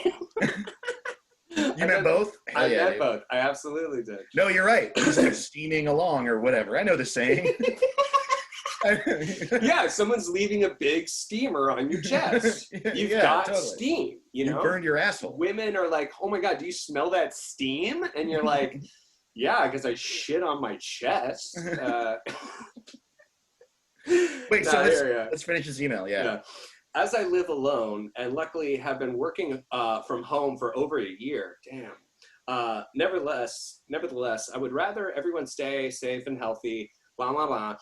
You meant both? I meant both. I absolutely did. No, you're right. It's like steaming along or whatever. I know the saying. Yeah, someone's leaving a big steamer on your chest. You've got totally. Steam, you burned your asshole. Women are like, oh my God, do you smell that steam? And you're like, yeah, because I shit on my chest. Wait, so let's finish this email. Yeah. As I live alone and luckily have been working from home for over a year, nevertheless, I would rather everyone stay safe and healthy, blah, blah, blah.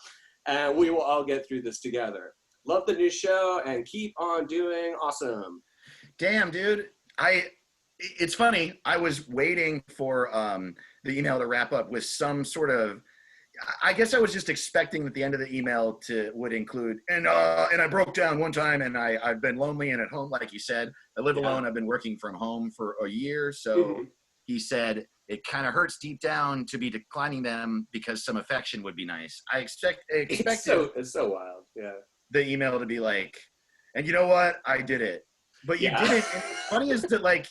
And we will all get through this together. Love the new show and keep on doing awesome. Damn, dude. It's funny. I was waiting for the email to wrap up with some sort of, I guess I was just expecting that the end of the email would include, and I broke down one time and I've been lonely and at home, like you said. I live alone. I've been working from home for a year. So he said, it kind of hurts deep down to be declining them because some affection would be nice. I expected it's so wild. Yeah. The email to be like, and you know what? I did it. But you did it. And what's funny is that like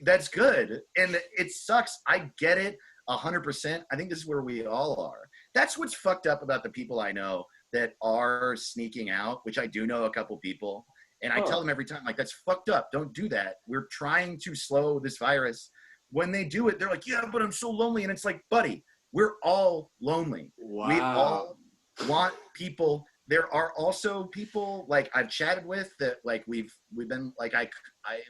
that's good. And it sucks. I get it 100%. I think this is where we all are. That's what's fucked up about the people I know that are sneaking out, which I do know a couple people. And I tell them every time, like, that's fucked up. Don't do that. We're trying to slow this virus. When they do it, they're like, yeah, but I'm so lonely. And it's like, buddy, we're all lonely. Wow. We all want people. There are also people like I've chatted with that like we've been like, I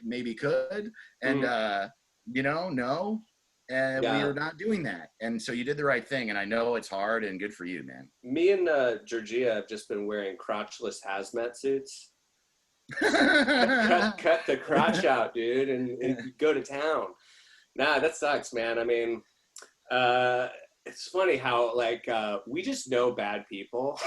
maybe could. And, no. And we are not doing that. And so you did the right thing. And I know it's hard and good for you, man. Me and Georgia have just been wearing crotchless hazmat suits. cut the crotch out, dude, and go to town. Nah, that sucks, man. I mean, it's funny how like we just know bad people.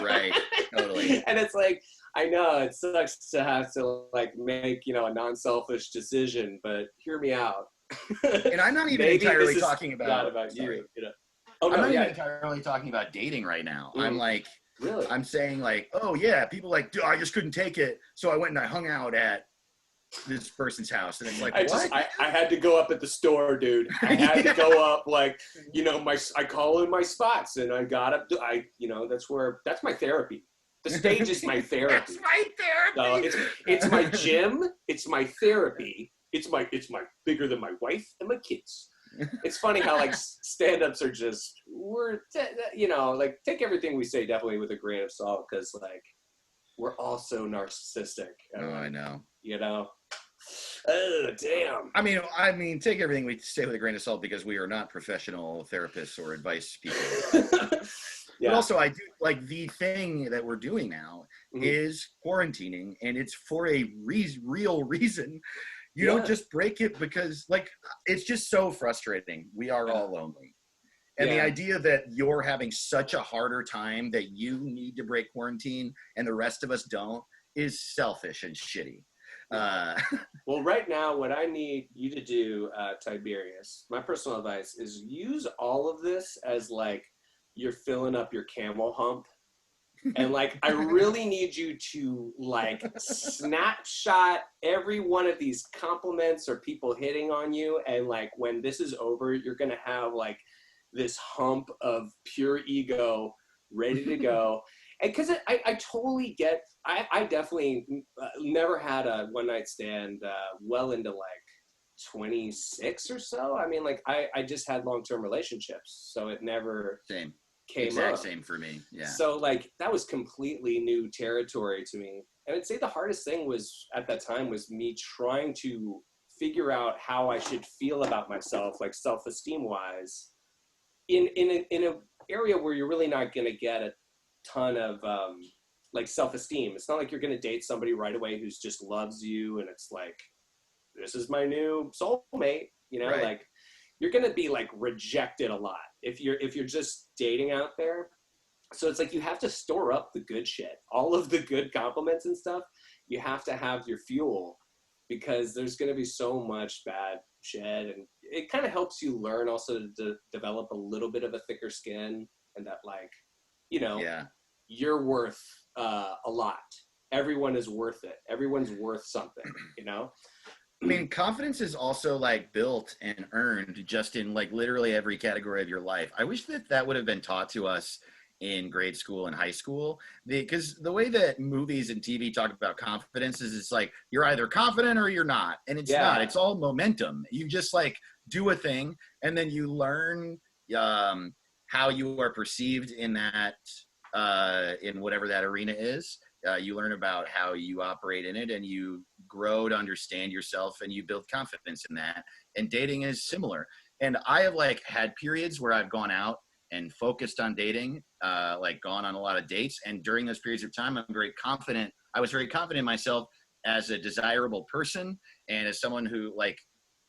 Right, totally. And it's like, I know it sucks to have to like make, a non-selfish decision, but hear me out. And I'm not even entirely talking about you. I'm not even entirely talking about dating right now. I'm like, really? I'm saying like, oh yeah, people like, I just couldn't take it, so I went and I hung out at this person's house, and it's like, I had to go up at the store, dude. I had to go up, like, I call in my spots, and I got up. That's my therapy. The stage is my therapy. That's my therapy. So it's my gym. It's my therapy. It's my bigger than my wife and my kids. It's funny how like stand-ups are just like take everything we say definitely with a grain of salt because like we're all so narcissistic. Oh, I know. Oh, damn. I mean, take everything we say with a grain of salt because we are not professional therapists or advice people. But also, I do like the thing that we're doing now is quarantining, and it's for a real reason. You don't just break it because, like, it's just so frustrating. We are all lonely. And the idea that you're having such a harder time that you need to break quarantine and the rest of us don't is selfish and shitty. Well, right now, what I need you to do, Tiberius, my personal advice is use all of this as, like, you're filling up your camel hump. And, like, I really need you to, like, snapshot every one of these compliments or people hitting on you. And, like, when this is over, you're going to have, like, this hump of pure ego ready to go. And because I totally get, I definitely never had a one-night stand well into, like, 26 or so. I mean, like I just had long-term relationships, so it never Same. came Exact up. same for me. Yeah. So like that was completely new territory to me. And I'd say the hardest thing was at that time was me trying to figure out how I should feel about myself, like self-esteem wise, in a area where you're really not going to get a ton of like self-esteem. It's not like you're going to date somebody right away who's just loves you and it's like, this is my new soulmate, you know, Right. like you're going to be like rejected a lot if you're just dating out there. So it's like you have to store up the good shit, all of the good compliments and stuff. You have to have your fuel because there's going to be so much bad shit, and it kind of helps you learn also to develop a little bit of a thicker skin, and that like, you know, you're worth a lot. Everyone is worth it. Everyone's worth something, you know? I mean, confidence is also like built and earned just in like literally every category of your life. I wish that would have been taught to us in grade school and high school, because the way that movies and TV talk about confidence is it's like you're either confident or you're not, and it's not. It's all momentum. You just like do a thing, and then you learn how you are perceived in that in whatever that arena is. You learn about how you operate in it, and you grow to understand yourself, and you build confidence in that. And dating is similar. And I have like had periods where I've gone out and focused on dating, like gone on a lot of dates. And during those periods of time, I'm very confident. I was very confident in myself as a desirable person and as someone who like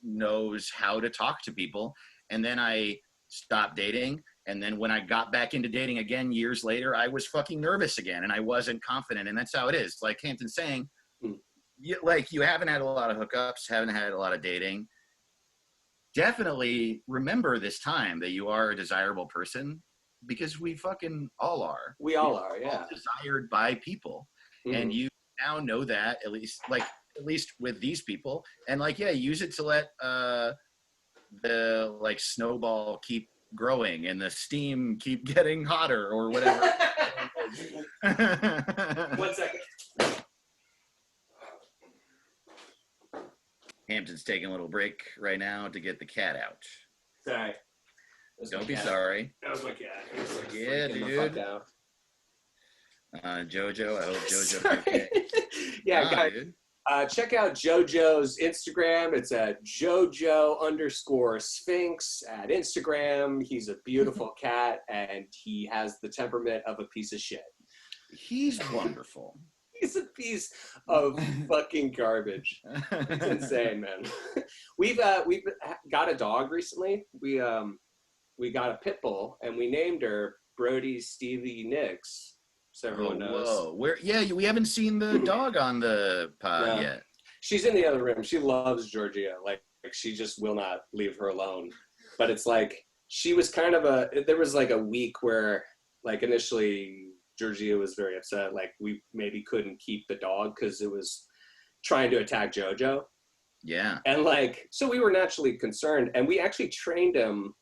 knows how to talk to people. And then I stopped dating. And then when I got back into dating again years later, I was fucking nervous again and I wasn't confident. And that's how it is. Like Hampton's saying, you haven't had a lot of hookups, haven't had a lot of dating. Definitely remember this time that you are a desirable person, because we fucking all are. We all are, all desired by people. And you now know that, at least with these people. And like, use it to let the like snowball keep growing and the steam keep getting hotter or whatever. 1 second. Hampton's taking a little break right now to get the cat out. Sorry. Don't be sorry. That was my cat. Like yeah, dude. Jojo, I hope Jojo's okay. Guys, check out Jojo's Instagram. It's at Jojo_Sphinx at Instagram. He's a beautiful cat, and he has the temperament of a piece of shit. He's wonderful. He's a piece of fucking garbage. It's insane, man. We've got a dog recently. We got a pit bull, and we named her Brody Stevie Nicks. So everyone knows. Whoa. We haven't seen the dog on the pod yet. She's in the other room. She loves Georgia. Like she just will not leave her alone. But it's like she was kind of there was like a week where like initially Georgia was very upset. Like we maybe couldn't keep the dog because it was trying to attack Jojo. Yeah. And like, so we were naturally concerned, and we actually trained him.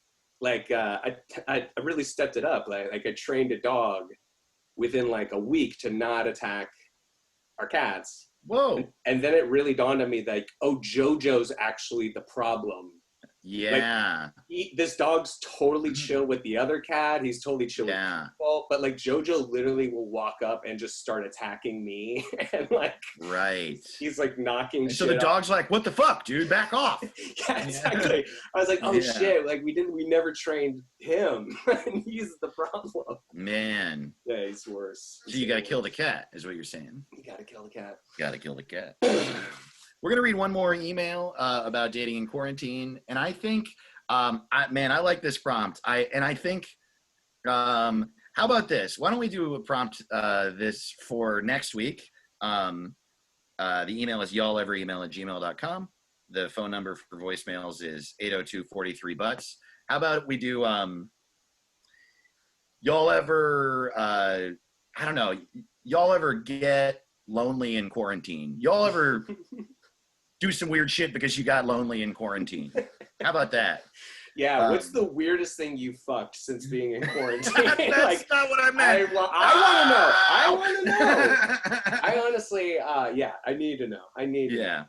Like I really stepped it up. Like I trained a dog within like a week to not attack our cats. Whoa. And then it really dawned on me like, oh, Jojo's actually the problem. Yeah. Like, this dog's totally chill with the other cat. He's totally chill with people. But like Jojo literally will walk up and just start attacking me. And like, he's like knocking shit. So the dog's like, what the fuck, dude? Back off. Yeah, exactly. I was like, oh shit. Like we never trained him. And he's the problem. Man. Yeah, he's worse. So you gotta kill the cat, is what you're saying. You gotta kill the cat. Gotta kill the cat. We're going to read one more email about dating in quarantine. And I think, I like this prompt. I think, how about this? Why don't we do a prompt this for next week? The email is y'alleveremail@gmail.com. The phone number for voicemails is 802-43-BUTTS. How about we do, y'all ever, y'all ever get lonely in quarantine? Y'all ever do some weird shit because you got lonely in quarantine? How about that? Yeah, what's the weirdest thing you fucked since being in quarantine? That's not what I meant. I want to know. I honestly, I need to know. I need to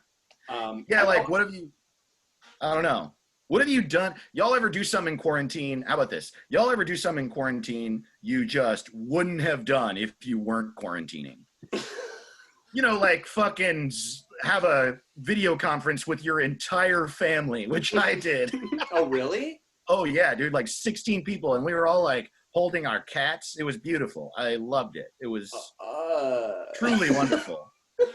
know. Like, what have you... I don't know. What have you done? Y'all ever do something in quarantine? How about this? Y'all ever do something in quarantine you just wouldn't have done if you weren't quarantining? You know, like fucking have a video conference with your entire family, which I did. Oh, really? Oh, yeah, dude. Like 16 people. And we were all like holding our cats. It was beautiful. I loved it. It was truly wonderful.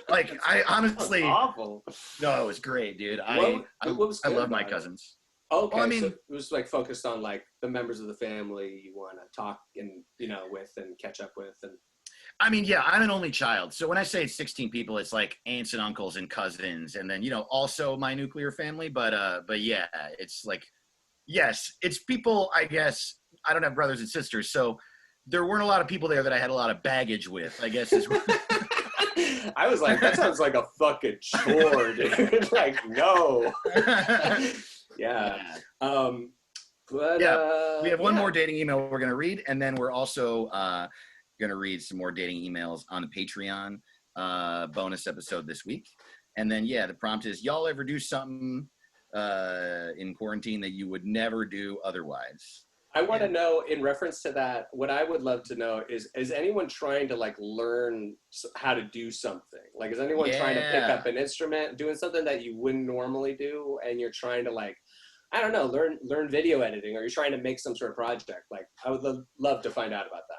Like, I honestly. Awful. No, it was great, dude. What was I good love my about it? cousins. Okay, Well, I mean, so it was like focused on like the members of the family you want to talk and with and catch up with, and I mean, yeah, I'm an only child. So when I say 16 people, it's like aunts and uncles and cousins, and then also my nuclear family. But yeah, it's like, yes, it's people. I guess I don't have brothers and sisters, so there weren't a lot of people there that I had a lot of baggage with, I guess. I was like, that sounds like a fucking chore, dude. Like, no. Yeah. But yeah, we have one more dating email we're going to read, and then we're also going to read some more dating emails on the Patreon bonus episode this week. And then, yeah, the prompt is, y'all ever do something in quarantine that you would never do otherwise? I want to know, in reference to that, what I would love to know is anyone trying to like learn how to do something? Like, is anyone trying to pick up an instrument, doing something that you wouldn't normally do, and you're trying to like, I don't know, learn video editing, or you're trying to make some sort of project? Like, I would love to find out about that.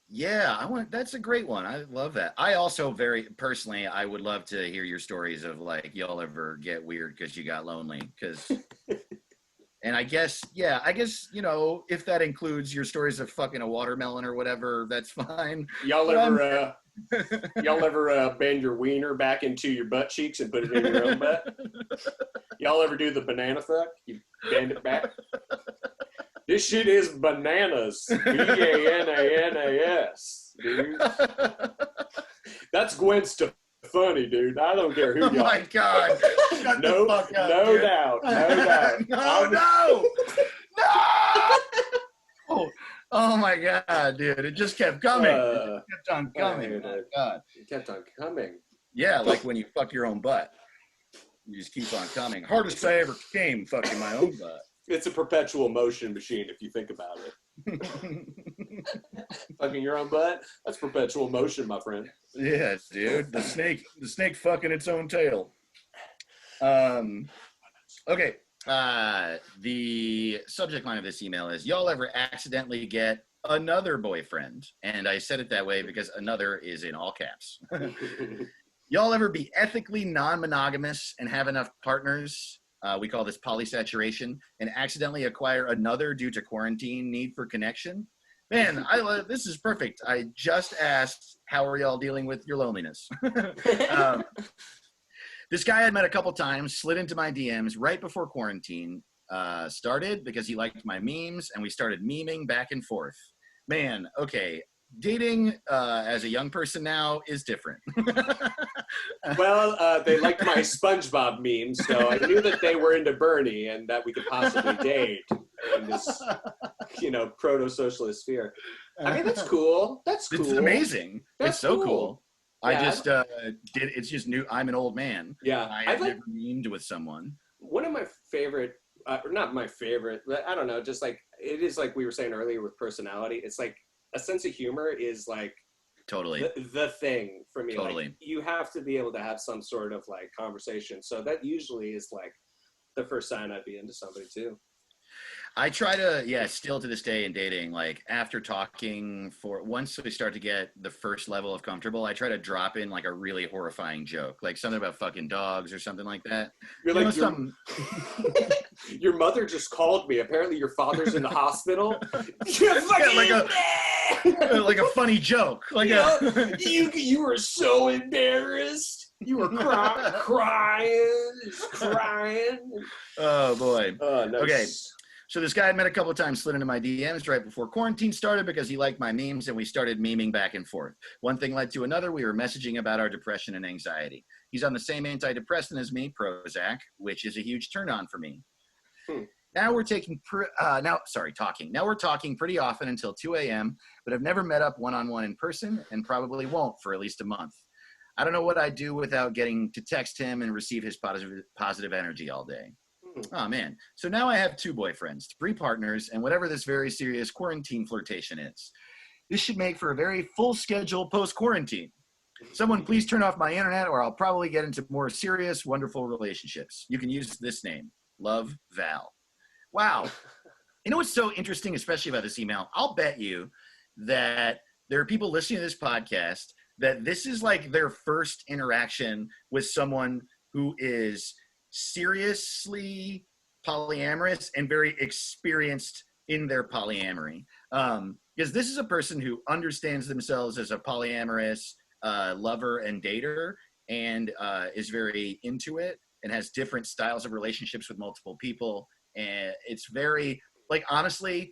Yeah, that's a great one. I love that. I also very personally, I would love to hear your stories of like, y'all ever get weird because you got lonely, because. And I guess, if that includes your stories of fucking a watermelon or whatever, that's fine. Y'all ever bend your wiener back into your butt cheeks and put it in your own butt? Y'all ever do the banana fuck? You bend it back? This shit is bananas. BANANAS, dude. That's Gwen Stefani, dude. I don't care who y'all. Oh my God. No doubt. No doubt. No. Oh my God, dude. It just kept coming. It just kept on coming. Oh God. It kept on coming. Yeah, like when you fuck your own butt. You just keep on coming. Hardest I ever came fucking my own butt. It's a perpetual motion machine if you think about it. Fucking your own butt? That's perpetual motion, my friend. Yeah, dude. The snake fucking its own tail. Okay. The subject line of this email is, y'all ever accidentally get another boyfriend? And I said it that way because another is in all caps. Y'all ever be ethically non-monogamous and have enough partners? We call this polysaturation, and accidentally acquire another due to quarantine need for connection? Man, this is perfect. I just asked, how are y'all dealing with your loneliness? This guy I'd met a couple times, slid into my DMs right before quarantine started because he liked my memes, and we started memeing back and forth. Man, okay, dating as a young person now is different. Well, they liked my SpongeBob memes, so I knew that they were into Bernie and that we could possibly date in this, proto-socialist sphere. I mean, that's cool. That's cool. It's amazing. It's so cool. Yeah, I just it's just new. I'm an old man. Yeah. I've never memed with someone. One of my favorite, not my favorite, but I don't know, just like, it is like we were saying earlier with personality. It's like a sense of humor is like, totally the thing for me. Totally. Like, you have to be able to have some sort of like conversation. So that usually is like the first sign I'd be into somebody too. I try to, still to this day in dating, like after talking once we start to get the first level of comfortable, I try to drop in like a really horrifying joke, like something about fucking dogs or something like that. You're like, your mother just called me. Apparently your father's in the hospital. Like a funny joke. Like you were so embarrassed. You were crying. Oh boy. No. Okay. So this guy I met a couple of times, slid into my DMs right before quarantine started because he liked my memes, and we started memeing back and forth. One thing led to another. We were messaging about our depression and anxiety. He's on the same antidepressant as me, Prozac, which is a huge turn on for me. Now we're talking pretty often until 2 a.m., but I've never met up one-on-one in person and probably won't for at least a month. I don't know what I'd do without getting to text him and receive his positive energy all day. Oh, man. So now I have 2 boyfriends, 3 partners, and whatever this very serious quarantine flirtation is. This should make for a very full schedule post-quarantine. Someone please turn off my internet or I'll probably get into more serious, wonderful relationships. You can use this name. Love, Val. Wow. You know what's so interesting, especially about this email? I'll bet you that there are people listening to this podcast that this is like their first interaction with someone who is seriously polyamorous and very experienced in their polyamory. Because this is a person who understands themselves as a polyamorous lover and dater and is very into it and has different styles of relationships with multiple people. And it's very, like, honestly,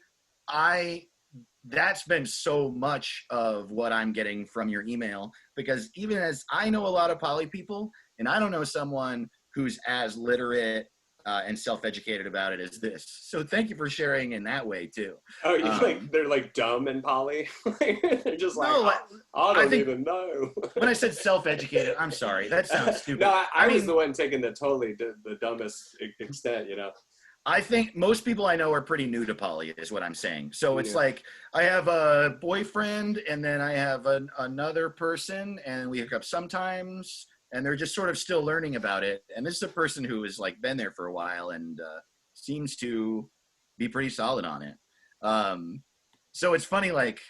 that's been so much of what I'm getting from your email, because even as I know a lot of poly people, and I don't know someone who's as literate and self-educated about it as this. So thank you for sharing in that way too. Oh, you like they're like dumb and poly? They're just like, no, I don't even know. When I said self-educated, I'm sorry. That sounds stupid. No, I was the one taking the dumbest extent, you know. I think most people I know are pretty new to poly is what I'm saying. So it's like I have a boyfriend and then I have another person and we hook up sometimes and they're just sort of still learning about it. And this is a person who has like been there for a while and seems to be pretty solid on it. So it's funny, like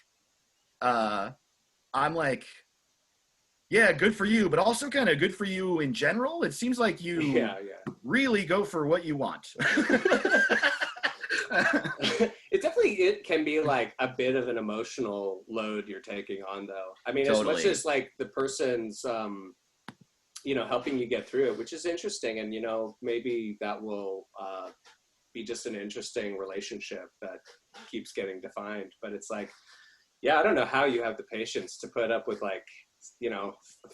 I'm like, yeah, good for you, but also kind of good for you in general. It seems like you really go for what you want. It can be like a bit of an emotional load you're taking on, though. I mean, totally. As much as like the person's, helping you get through it, which is interesting. And, maybe that will be just an interesting relationship that keeps getting defined. But it's like, I don't know how you have the patience to put up with like,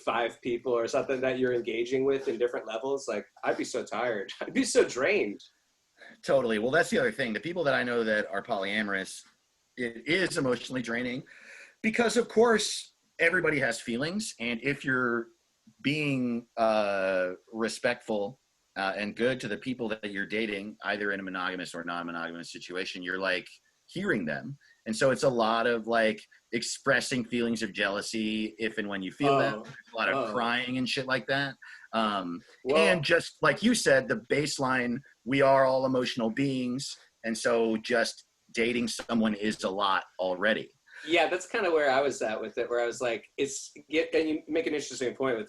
5 people or something that you're engaging with in different levels. Like, I'd be so tired. I'd be so drained. Totally. Well, that's the other thing. The people that I know that are polyamorous, it is emotionally draining because, of course, everybody has feelings. And if you're being respectful and good to the people that you're dating, either in a monogamous or non-monogamous situation, you're like hearing them. And so it's a lot of like expressing feelings of jealousy if and when you feel them. There's a lot of crying and shit like that. And just like you said, the baseline, we are all emotional beings. And so just dating someone is a lot already. Yeah, that's kind of where I was at with it, where I was like, and you make an interesting point with,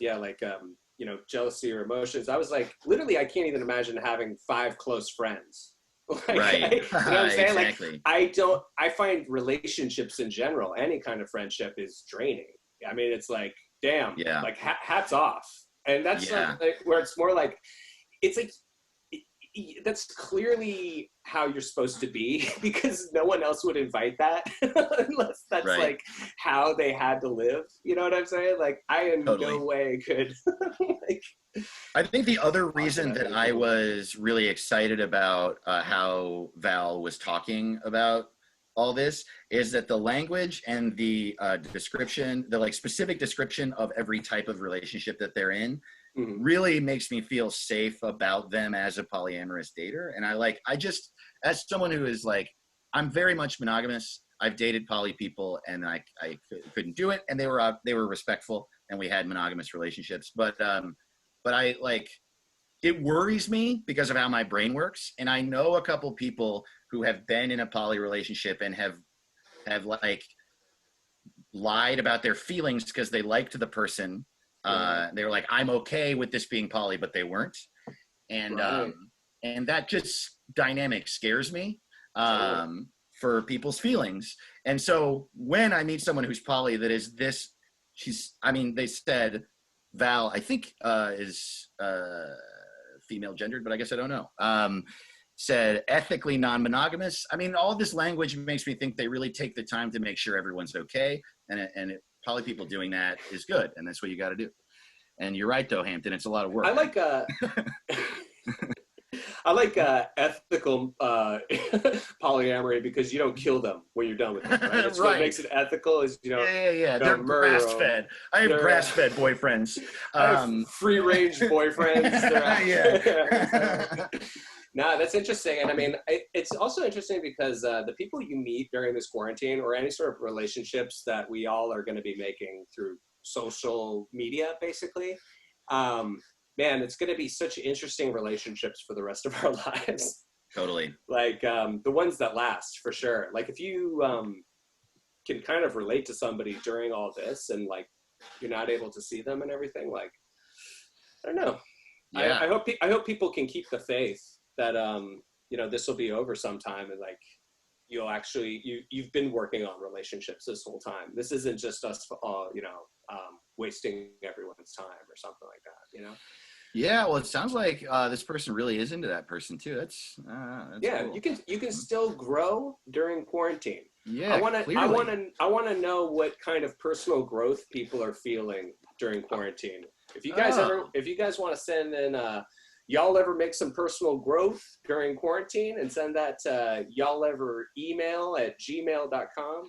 jealousy or emotions. I was like, literally, I can't even imagine having 5 close friends. Like, right. You know what I'm saying? Exactly. Like, I find relationships in general, any kind of friendship is draining. I mean, it's like, damn, like hats off. And that's like where it's more like, it's like, that's clearly how you're supposed to be, because no one else would invite that unless that's like how they had to live. You know what I'm saying? Like, I in no way could like, I think the other reason that I was really excited about how Val was talking about all this is that the language and the description, the like specific description of every type of relationship that they're in really makes me feel safe about them as a polyamorous dater. And I just, as someone who is like, I'm very much monogamous. I've dated poly people and I couldn't do it. And they were respectful and we had monogamous relationships. But I like, it worries me because of how my brain works. And I know a couple people who have been in a poly relationship and have like lied about their feelings because they liked the person. They were like, I'm okay with this being poly, but they weren't. And that just dynamic scares me for people's feelings. And so when I meet someone who's poly that is this, they said, Val, I think is female gendered, but I guess I don't know. Said ethically non-monogamous. I mean, all this language makes me think they really take the time to make sure everyone's okay. And poly people doing that is good. And that's what you got to do. And you're right, though, Hampton. It's a lot of work. I like ethical polyamory because you don't kill them when you're done with them. Right? That's what makes it ethical. Is they're grass fed. I have grass fed boyfriends. I have free range boyfriends. No, that's interesting. And I mean, it's also interesting because the people you meet during this quarantine or any sort of relationships that we all are going to be making through social media, basically, man, it's going to be such interesting relationships for the rest of our lives. Totally. Like the ones that last, for sure. Like if you can kind of relate to somebody during all this and like you're not able to see them and everything, like, I don't know. Yeah. I hope people can keep the faith that you know, this will be over sometime, and like you'll actually you've been working on relationships this whole time. This isn't just us you know, wasting everyone's time or something like that, you know. Yeah, well, it sounds like this person really is into that person too. That's yeah, cool. You can still grow during quarantine. Yeah, I want to know what kind of personal growth people are feeling during quarantine. If you guys want to send in y'all ever make some personal growth during quarantine, and send that to y'all ever email at gmail.com.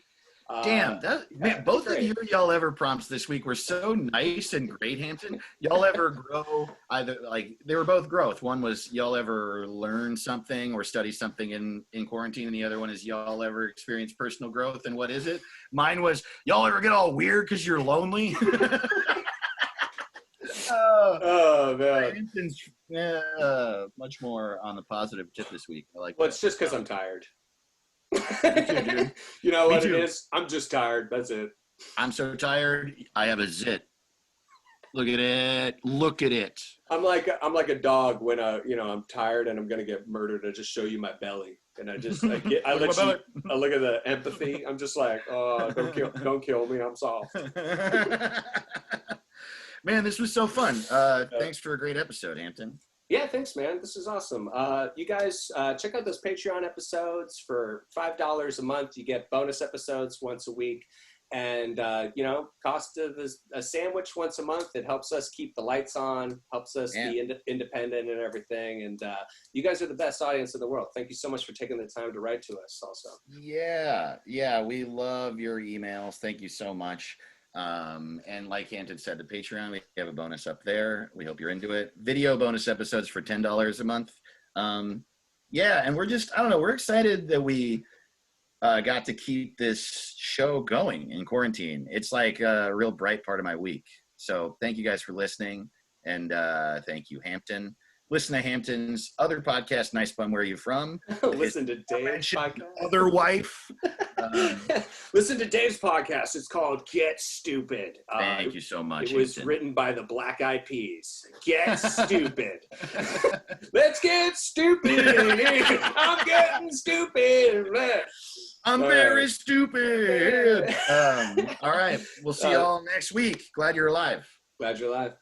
Damn, man, both of your y'all ever prompts this week were so nice and great, Hampton. Y'all ever grow, either like they were both growth. One was y'all ever learn something or study something in quarantine, and the other one is y'all ever experience personal growth. And what is it? Mine was y'all ever get all weird because you're lonely. Oh man, Hampton's much more on the positive tip this week. I like. Well, it's just because I'm tired. Me too, dude. You know what it is? I'm just tired. That's it. I'm so tired. I have a zit. Look at it. Look at it. I'm like a dog when I'm tired and I'm gonna get murdered. I just show you my belly, and I just I look at the empathy. I'm just like, oh, don't kill me. I'm soft. Man, this was so fun. Thanks for a great episode, Hampton. Yeah, thanks, man. This is awesome. You guys check out those Patreon episodes for $5 a month. You get bonus episodes once a week, and cost of a sandwich once a month. It helps us keep the lights on, helps us be independent and everything. And you guys are the best audience in the world. Thank you so much for taking the time to write to us. Also, yeah, we love your emails. Thank you so much. And like Hampton said, the Patreon, we have a bonus up there. We hope you're into it. Video bonus episodes for $10 a month. And we're just, I don't know, we're excited that we got to keep this show going in quarantine. It's like a real bright part of my week. So thank you guys for listening. And thank you, Hampton. Listen to Hampton's other podcast, Nice Bum, Where Are You From? Listen to Dave's podcast. Other wife. Listen to Dave's podcast. It's called Get Stupid. Thank you so much. It was written by the Black Eyed Peas. Get Stupid. Let's get stupid. I'm getting stupid. I'm very stupid. All right. We'll see y'all next week. Glad you're alive. Glad you're alive.